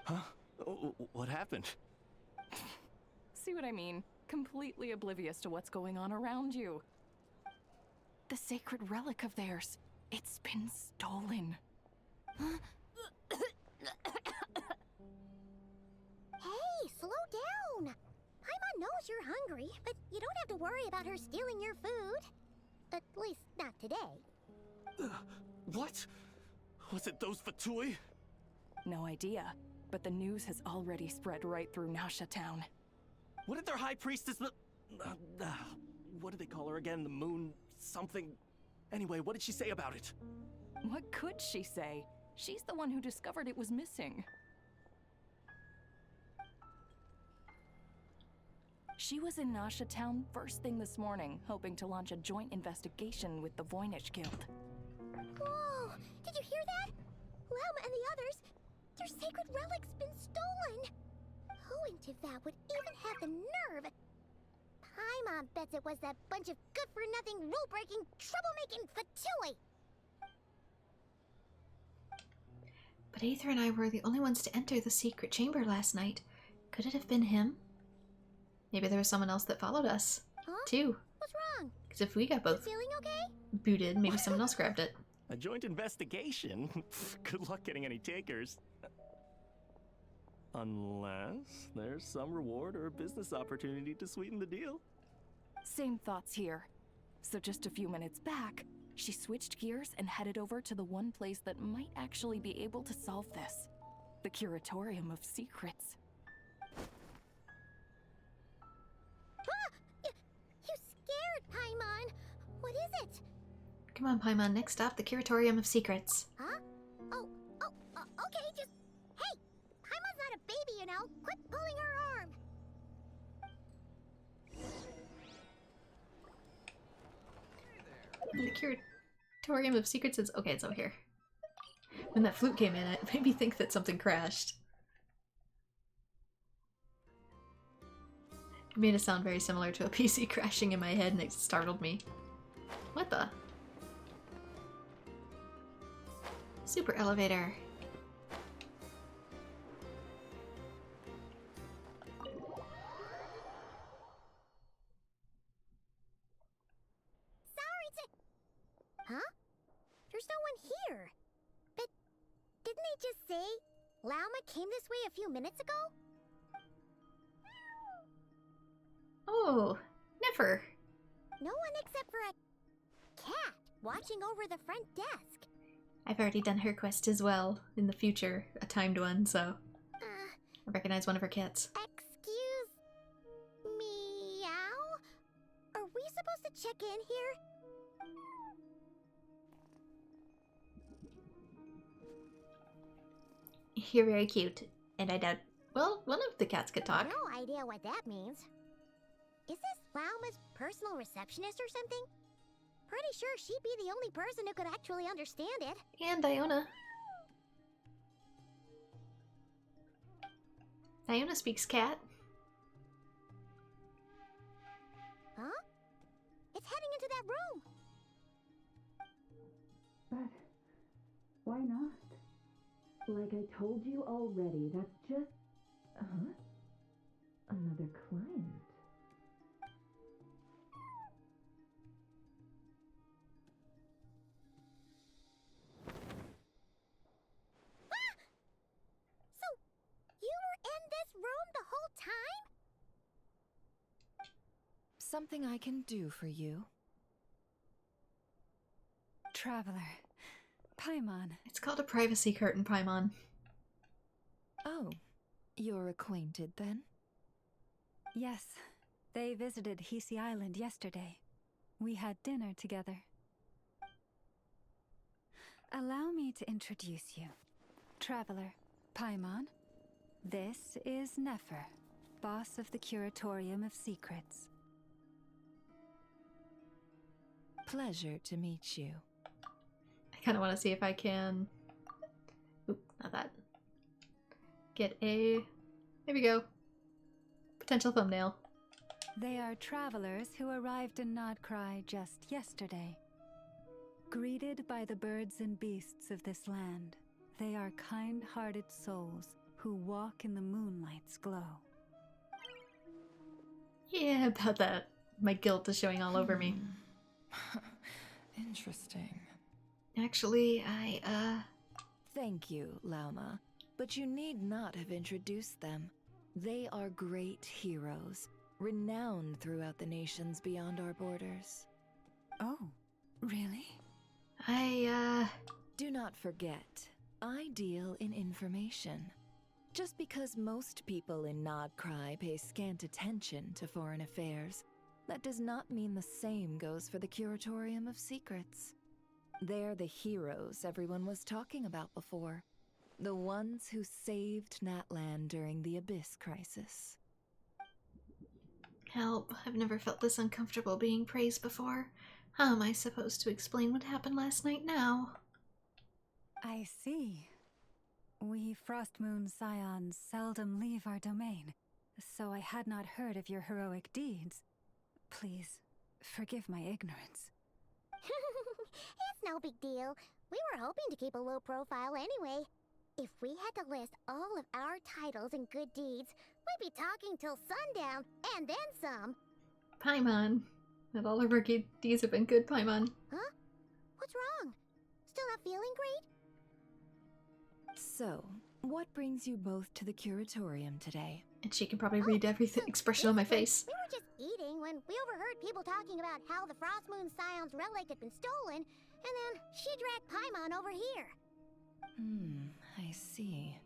Huh? What happened? See what I mean? Completely oblivious to what's going on around you. The sacred relic of theirs. It's been stolen. Hey, slow down. Paimon knows you're hungry, but you don't have to worry about her stealing your food. At least not today. What? Was it those Fatui? No idea, but the news has already spread right through Nasha Town. What did their high priestess what did they call her again? The moon something? Anyway, what did she say about it? What could she say? She's the one who discovered it was missing. She was in Nasha Town first thing this morning, hoping to launch a joint investigation with the Voynich Guild. Whoa! Did you hear that? Lauma and the others, their sacred relic's been stolen! Who in Tivat would even have the nerve? Paimon bets it was that bunch of good-for-nothing, rule-breaking, troublemaking Fatui! But Aether and I were the only ones to enter the secret chamber last night. Could it have been him? Maybe there was someone else that followed us, too. What's wrong? Because if we got both Feeling okay? booted, maybe someone else grabbed it. A joint investigation? Good luck getting any takers. Unless there's some reward or business opportunity to sweeten the deal. Same thoughts here. So just a few minutes back, she switched gears and headed over to the one place that might actually be able to solve this. The Curatorium of Secrets. You scared, Paimon! What is it? Come on, Paimon. Next stop, the Curatorium of Secrets. Huh? Okay, just... Hey! Paimon's not a baby, you know! Quit pulling her arm! The Curatorium of Secrets is... Okay, it's over here. When that flute came in, it made me think that something crashed. It made it sound very similar to a PC crashing in my head and it startled me. What the? Super elevator. Huh? There's no one here. But didn't they just say Lauma came this way a few minutes ago? Oh, never. No one except for a cat watching over the front desk. I've already done her quest as well in the future, a timed one, so I recognize one of her cats. Excuse meow? Are we supposed to check in here? You're very cute, and I doubt... Well, one of the cats could talk. No idea what that means. Is this Lauma's personal receptionist or something? Pretty sure she'd be the only person who could actually understand it. And Iona. Iona speaks cat. Huh? It's heading into that room. But why not? Like I told you already, that's just... Another client. So, you were in this room the whole time? Something I can do for you. Traveler. Paimon. It's called a privacy curtain, Paimon. Oh, you're acquainted then? Yes, they visited Hisi Island yesterday. We had dinner together. Allow me to introduce you. Traveler, Paimon. This is Nefer, boss of the Curatorium of Secrets. Pleasure to meet you. I kind of want to see if I can... Oop, not that. Get a... There we go. Potential thumbnail. They are travelers who arrived in Nod-krai just yesterday. Greeted by the birds and beasts of this land, they are kind-hearted souls who walk in the moonlight's glow. Yeah, about that. My guilt is showing all over me. Interesting. Actually, Thank you, Lauma, but you need not have introduced them. They are great heroes, renowned throughout the nations beyond our borders. Oh, really? Do not forget, I deal in information. Just because most people in nod-krai pay scant attention to foreign affairs, that does not mean the same goes for the Curatorium of Secrets. They're the heroes everyone was talking about before. The ones who saved Natlan during the Abyss crisis. Help, I've never felt this uncomfortable being praised before. How am I supposed to explain what happened last night now? I see. We Frostmoon Scions seldom leave our domain, so I had not heard of your heroic deeds. Please, forgive my ignorance. It's no big deal. We were hoping to keep a low profile anyway. If we had to list all of our titles and good deeds, we'd be talking till sundown, and then some. Paimon. Not all of our good deeds have been good, Paimon. Huh? What's wrong? Still not feeling great? So, what brings you both to the Curatorium today? And she can probably read every expression on my face. We were just eating when we overheard people talking about how the Frostmoon Scion's relic had been stolen, and then she dragged Paimon over here. I see.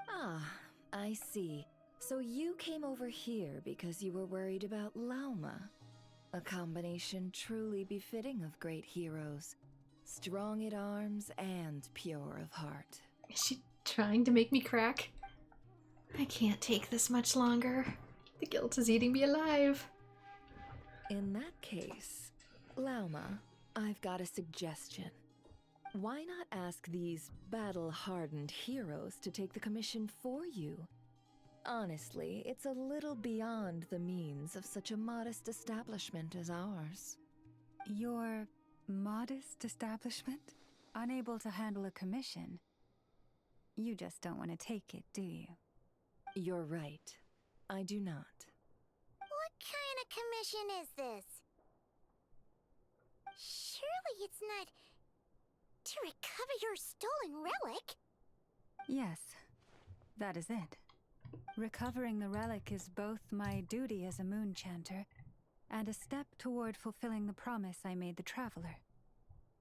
Ah, I see. So you came over here because you were worried about Lauma. A combination truly befitting of great heroes. Strong at arms and pure of heart. Is she trying to make me crack? I can't take this much longer. The guilt is eating me alive. In that case, Lauma, I've got a suggestion. Why not ask these battle-hardened heroes to take the commission for you? Honestly, it's a little beyond the means of such a modest establishment as ours. Your modest establishment? Unable to handle a commission? You just don't want to take it, do you? You're right. I do not. What kind of commission is this? Surely it's not to recover your stolen relic? Yes, that is it. Recovering the relic is both my duty as a moon chanter and a step toward fulfilling the promise I made the traveler,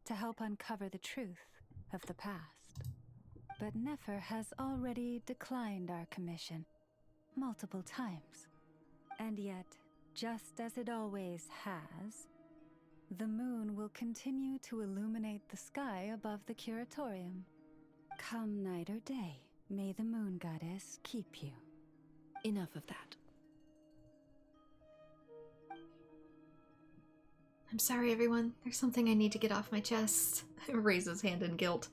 to help uncover the truth of the past. But Nefer has already declined our commission multiple times. And yet, just as it always has, the moon will continue to illuminate the sky above the curatorium. Come night or day, may the moon goddess keep you. Enough of that. I'm sorry, everyone. There's something I need to get off my chest. Raise his hand in guilt.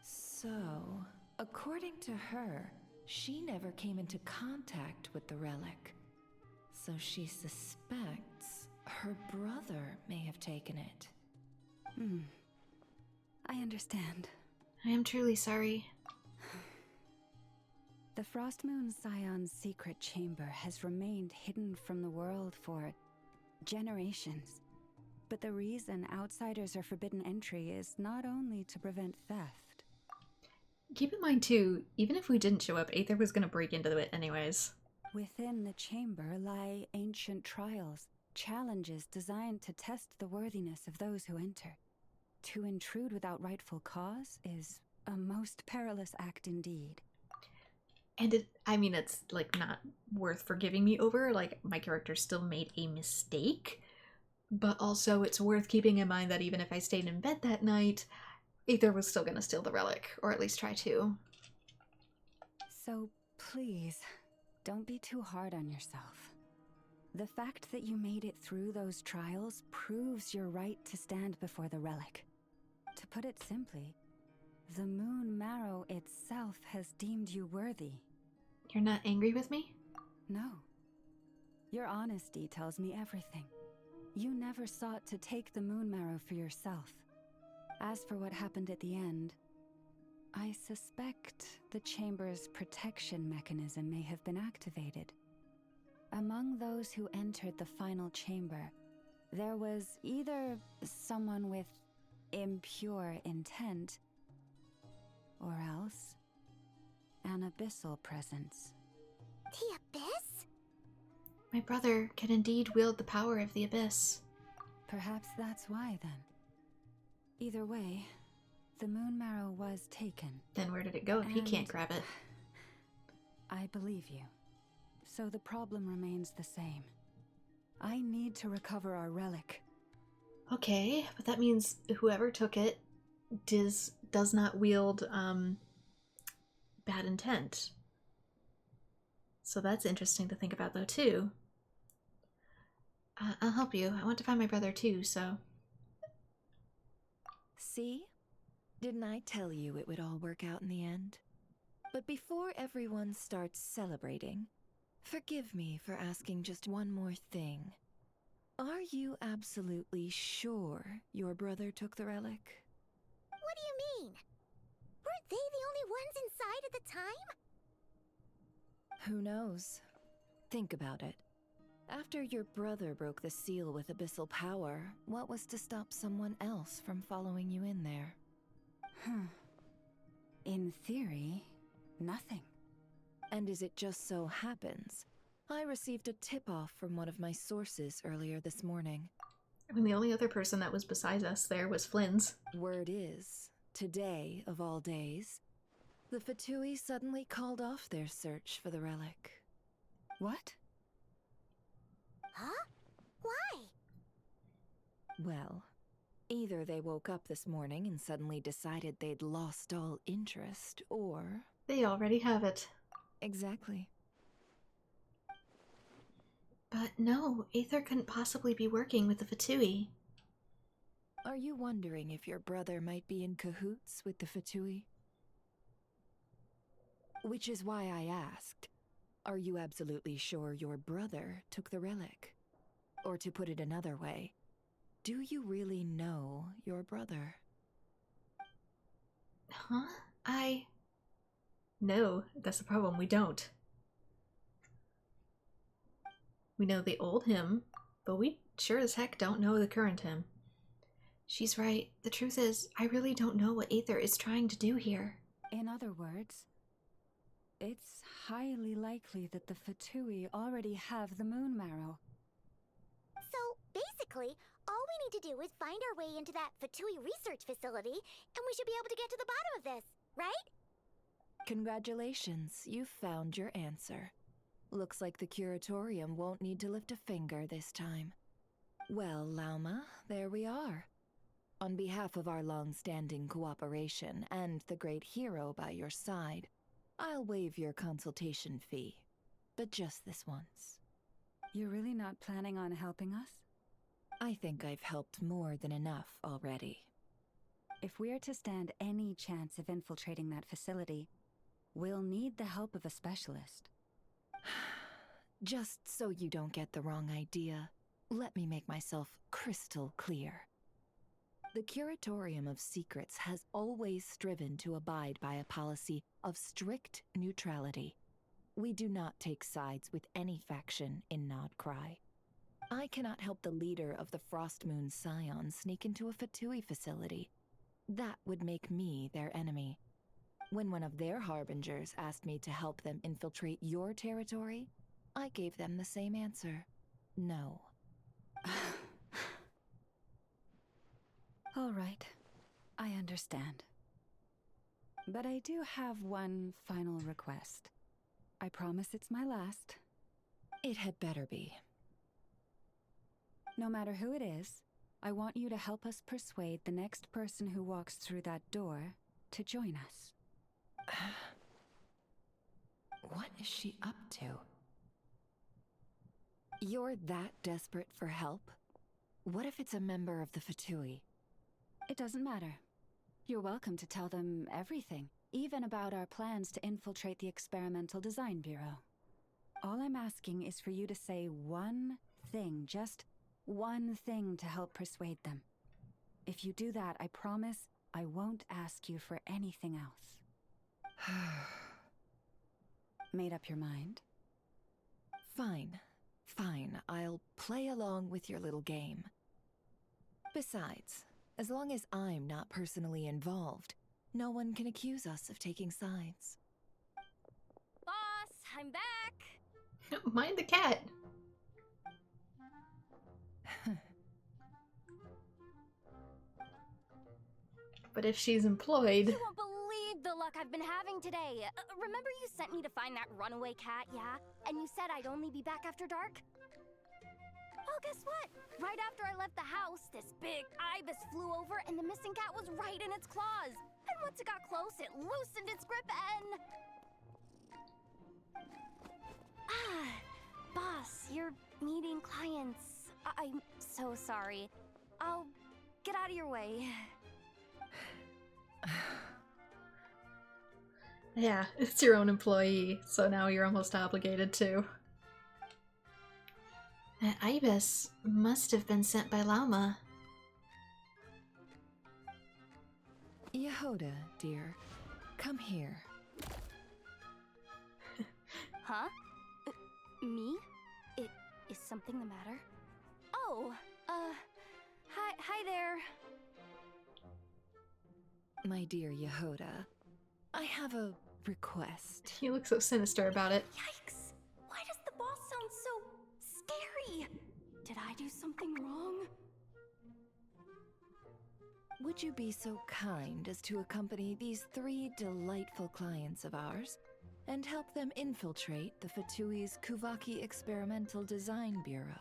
So, according to her, she never came into contact with the relic. So she suspects her brother may have taken it. I understand. I am truly sorry. The Frost Moon Scion's secret chamber has remained hidden from the world for generations. But the reason outsiders are forbidden entry is not only to prevent theft. Keep in mind, too, even if we didn't show up, Aether was going to break into it anyways. Within the chamber lie ancient trials, challenges designed to test the worthiness of those who enter. To intrude without rightful cause is a most perilous act indeed. And it's, like, not worth forgiving me over. Like, my character still made a mistake. But also, it's worth keeping in mind that even if I stayed in bed that night, Aether was still going to steal the relic. Or at least try to. So, please, don't be too hard on yourself. The fact that you made it through those trials proves your right to stand before the relic. To put it simply, the Moon Marrow itself has deemed you worthy. You're not angry with me? No. Your honesty tells me everything. You never sought to take the Moon Marrow for yourself. As for what happened at the end, I suspect the chamber's protection mechanism may have been activated. Among those who entered the final chamber, there was either someone with impure intent, or else an abyssal presence. The Abyss? My brother can indeed wield the power of the Abyss. Perhaps that's why, then. Either way, the Moon Marrow was taken. Then where did it go if he can't grab it? I believe you. So the problem remains the same. I need to recover our relic. Okay, but that means whoever took it does not wield bad intent. So that's interesting to think about, though, too. I'll help you. I want to find my brother, too, so... See? Didn't I tell you it would all work out in the end? But before everyone starts celebrating, forgive me for asking just one more thing. Are you absolutely sure your brother took the relic? What do you mean? Weren't they the only ones inside at the time? Who knows? Think about it. After your brother broke the seal with abyssal power, what was to stop someone else from following you in there? In theory, nothing. And as it just so happens, I received a tip-off from one of my sources earlier this morning. I mean, the only other person that was beside us there was Flynn's. Word is, today of all days, the Fatui suddenly called off their search for the relic. What? Huh? Why? Well, either they woke up this morning and suddenly decided they'd lost all interest, or... They already have it. Exactly. But no, Aether couldn't possibly be working with the Fatui. Are you wondering if your brother might be in cahoots with the Fatui? Which is why I asked, are you absolutely sure your brother took the relic? Or to put it another way, do you really know your brother? Huh? No, that's the problem, we don't. We know the old him, but we sure as heck don't know the current him. She's right. The truth is, I really don't know what Aether is trying to do here. In other words, it's highly likely that the Fatui already have the moon marrow. So, basically, all we need to do is find our way into that Fatui research facility, and we should be able to get to the bottom of this, right? Congratulations, you've found your answer. Looks like the curatorium won't need to lift a finger this time. Well, Lauma, there we are. On behalf of our long-standing cooperation and the great hero by your side, I'll waive your consultation fee. But just this once. You're really not planning on helping us? I think I've helped more than enough already. If we're to stand any chance of infiltrating that facility, we'll need the help of a specialist. Just so you don't get the wrong idea, let me make myself crystal clear. The Curatorium of Secrets has always striven to abide by a policy of strict neutrality. We do not take sides with any faction in nod-krai. I cannot help the leader of the Frostmoon Scions sneak into a Fatui facility. That would make me their enemy. When one of their harbingers asked me to help them infiltrate your territory, I gave them the same answer. No. All right, I understand. But I do have one final request. I promise it's my last. It had better be. No matter who it is, I want you to help us persuade the next person who walks through that door to join us. What is she up to? You're that desperate for help? What if it's a member of the Fatui? It doesn't matter. You're welcome to tell them everything, even about our plans to infiltrate the Experimental Design Bureau. All I'm asking is for you to say one thing, just one thing to help persuade them. If you do that, I promise I won't ask you for anything else. Made up your mind? Fine. Fine, I'll play along with your little game. Besides, as long as I'm not personally involved, no one can accuse us of taking sides. Boss, I'm back! Mind the cat! But if she's employed... You won't believe the luck I've been having today. Remember you sent me to find that runaway cat, yeah? And you said I'd only be back after dark? Well, guess what? Right after I left the house, this big ibis flew over and the missing cat was right in its claws. And once it got close, it loosened its grip and... Boss, you're meeting clients. I'm so sorry. I'll get out of your way. Yeah, it's your own employee, so now you're almost obligated to. That ibis must have been sent by Lauma. Yehoda, dear, come here. Huh? Me? Is something the matter? Oh, hi there. My dear Yehoda, I have a request. He looks so sinister about it. Yikes! Why does the boss sound so scary? Did I do something wrong? Would you be so kind as to accompany these 3 delightful clients of ours and help them infiltrate the Fatui's Kuvaki Experimental Design Bureau?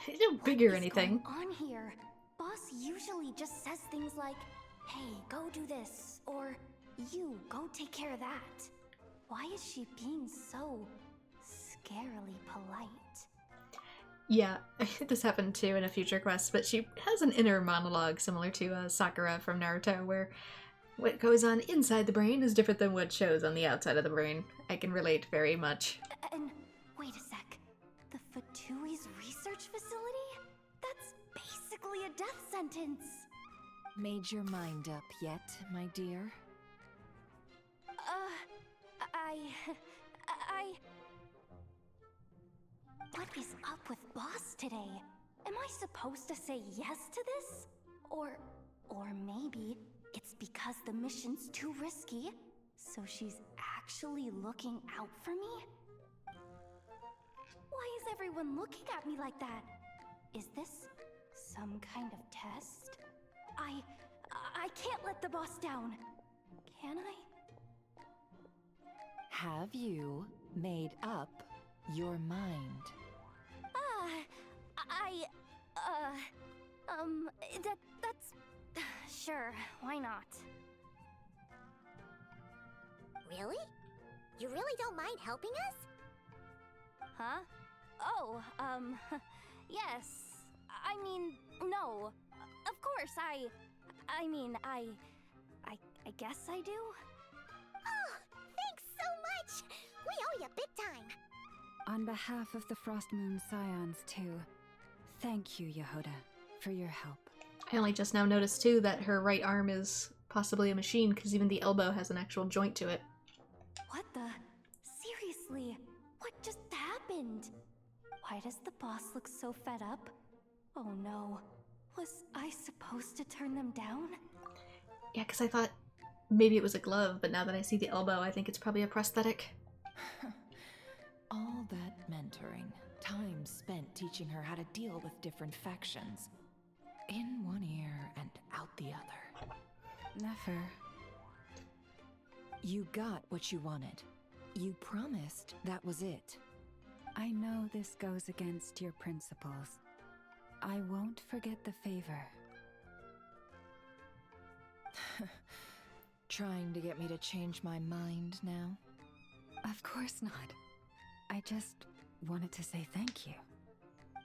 He didn't figure anything. What's going on here? Boss usually just says things like, "Hey, go do this," or "You, go take care of that." Why is she being so scarily polite? Yeah, this happened too in a future quest, but she has an inner monologue similar to Sakura from Naruto, where what goes on inside the brain is different than what shows on the outside of the brain. I can relate very much. And wait a sec. The Fatui's research facility? That's basically a death sentence. Made your mind up yet, my dear? What is up with Boss today? Am I supposed to say yes to this? Or maybe it's because the mission's too risky, so she's actually looking out for me? Why is everyone looking at me like that? Is this some kind of test? I can't let the boss down. Can I? Have you made up your mind? That's... Sure, why not? Really? You really don't mind helping us? Huh? Oh, yes. I mean, no. Of course, I guess I do. Oh, thanks so much! We owe you big time! On behalf of the Frost Moon Scions, too, thank you, Yehoda, for your help. I only just now noticed, too, that her right arm is possibly a machine, because even the elbow has an actual joint to it. What the? Seriously? What just happened? Why does the boss look so fed up? Oh no. Was I supposed to turn them down? Yeah, because I thought maybe it was a glove, but now that I see the elbow, I think it's probably a prosthetic. All that mentoring, time spent teaching her how to deal with different factions. In one ear and out the other. Never. You got what you wanted. You promised that was it. I know this goes against your principles. I won't forget the favor. Trying to get me to change my mind now? Of course not. I just wanted to say thank you.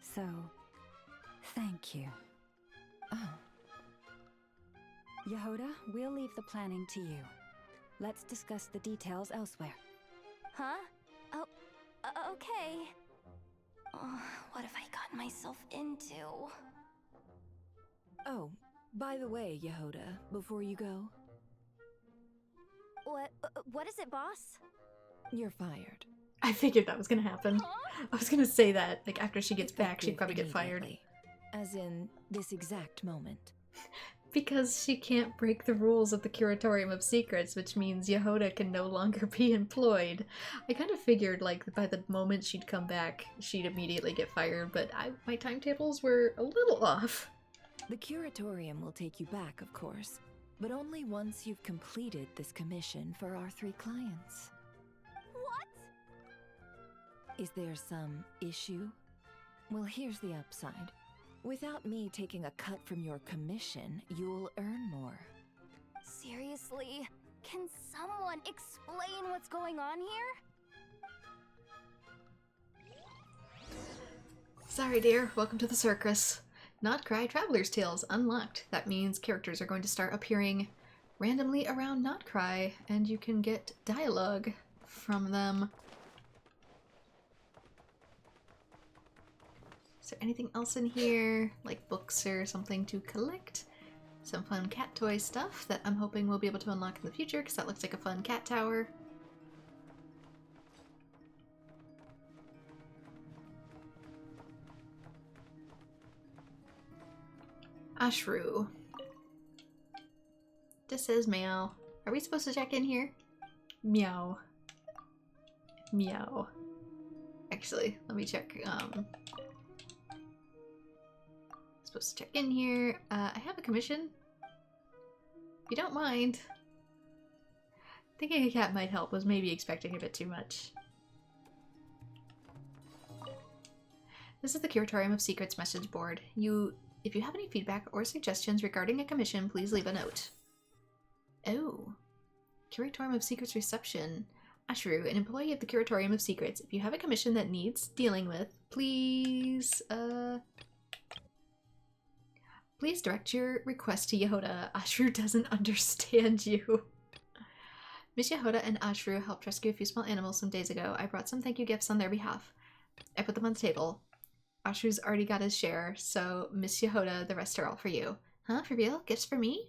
So, thank you. Oh. Yehoda, we'll leave the planning to you. Let's discuss the details elsewhere. Huh? Oh, okay. Oh, what have I gotten myself into? Oh, by the way, Yehoda, before you go... What is it, boss? You're fired. I figured that was gonna happen. I was gonna say that, like, after she gets back, she'd probably get fired. As in, this exact moment. Because she can't break the rules of the Curatorium of Secrets, which means Yehoda can no longer be employed. I kind of figured, like, by the moment she'd come back, she'd immediately get fired, but my timetables were a little off. The Curatorium will take you back, of course, but only once you've completed this commission for our 3 clients. What? Is there some issue? Well, here's the upside. Without me taking a cut from your commission, you'll earn more. Seriously? Can someone explain what's going on here? Sorry, dear. Welcome to the circus. Nod-krai Traveler's Tales unlocked. That means characters are going to start appearing randomly around nod-krai, and you can get dialogue from them. Is there anything else in here, like books or something to collect? Some fun cat toy stuff that I'm hoping we'll be able to unlock in the future, because that looks like a fun cat tower. Ashru. Just says meow. Are we supposed to check in here? Meow. Meow. Actually, let me check. Supposed to check in here. I have a commission. If you don't mind. Thinking a cat might help, was maybe expecting a bit too much. This is the Curatorium of Secrets message board. If you have any feedback or suggestions regarding a commission, please leave a note. Oh. Curatorium of Secrets reception. Ashru, an employee of the Curatorium of Secrets. If you have a commission that needs dealing with, please direct your request to Yehoda. Ashru doesn't understand you. Miss Yehoda and Ashru helped rescue a few small animals some days ago. I brought some thank you gifts on their behalf. I put them on the table. Ashru's already got his share, so Miss Yehoda, the rest are all for you. Huh? For real? Gifts for me?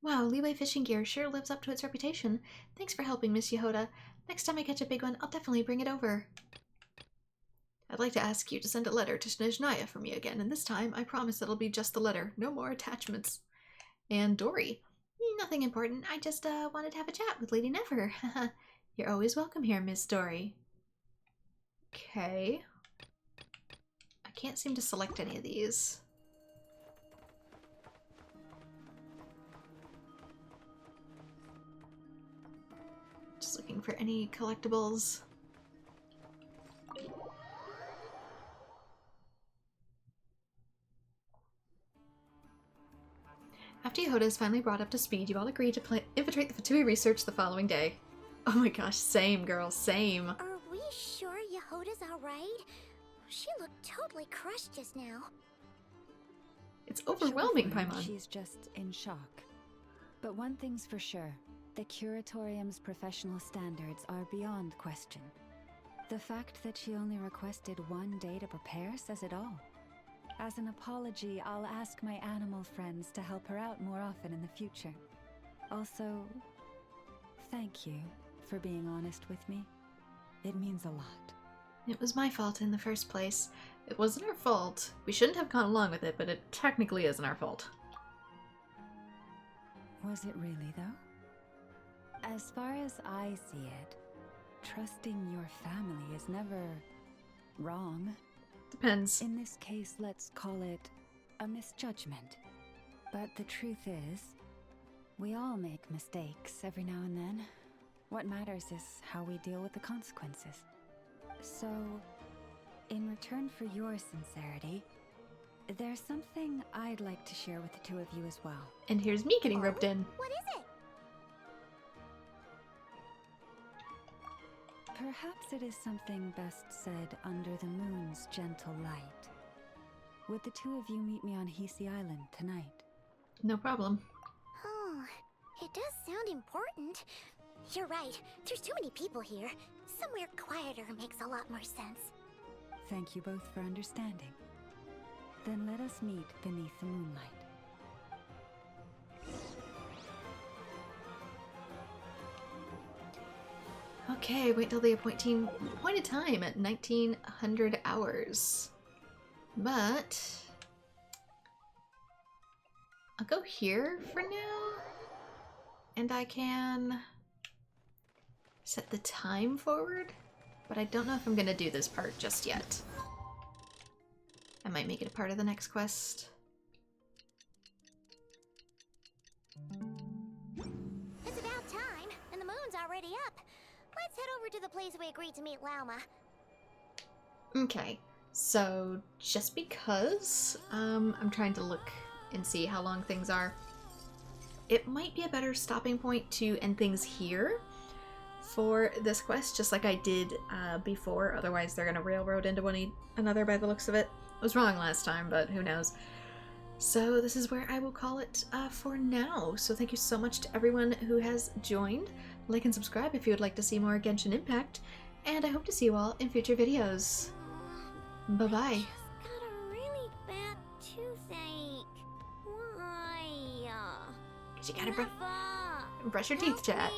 Wow, Leeway Fishing Gear sure lives up to its reputation. Thanks for helping, Miss Yehoda. Next time I catch a big one, I'll definitely bring it over. I'd like to ask you to send a letter to Snezhnaya for me again, and this time I promise it'll be just the letter. No more attachments. And Dory. Nothing important. I just wanted to have a chat with Lady Never. You're always welcome here, Miss Dory. Okay. I can't seem to select any of these. Just looking for any collectibles. After Yehoda is finally brought up to speed, you all agree to infiltrate the Fatui research the following day. Oh my gosh, same, girl, same. Are we sure Yehoda's alright? She looked totally crushed just now. It's overwhelming, Sure, Paimon. she's just in shock. But one thing's for sure. The Curatorium's professional standards are beyond question. The fact that she only requested one day to prepare says it all. As an apology, I'll ask my animal friends to help her out more often in the future. Also, thank you for being honest with me. It means a lot. It was my fault in the first place. It wasn't our fault. We shouldn't have gone along with it, but it technically isn't our fault. Was it really, though? As far as I see it, trusting your family is never wrong. Depends. In this case, let's call it a misjudgment. But the truth is, we all make mistakes every now and then. What matters is how we deal with the consequences. So, in return for your sincerity, there's something I'd like to share with the two of you as well. And here's me getting roped in. What is it? Perhaps it is something best said under the moon's gentle light. Would the two of you meet me on Hisi Island tonight? No problem. Oh, it does sound important. You're right, there's too many people here. Somewhere quieter makes a lot more sense. Thank you both for understanding. Then let us meet beneath the moonlight. Okay, wait till the appointed time at 1900 hours. But I'll go here for now, and I can set the time forward, but I don't know if I'm gonna do this part just yet. I might make it a part of the next quest. It's about time, and the moon's already up. Let's head over to the place we agreed to meet Lauma. Okay, so just because I'm trying to look and see how long things are, it might be a better stopping point to end things here for this quest, just like I did before. Otherwise they're gonna railroad into one another by the looks of it. I was wrong last time, but who knows. So this is where I will call it for now. So thank you so much to everyone who has joined. Like and subscribe if you would like to see more Genshin Impact, and I hope to see you all in future videos. Bye-bye. Got a really bad toothache. Why? 'Cause you gotta brush your teeth, chat.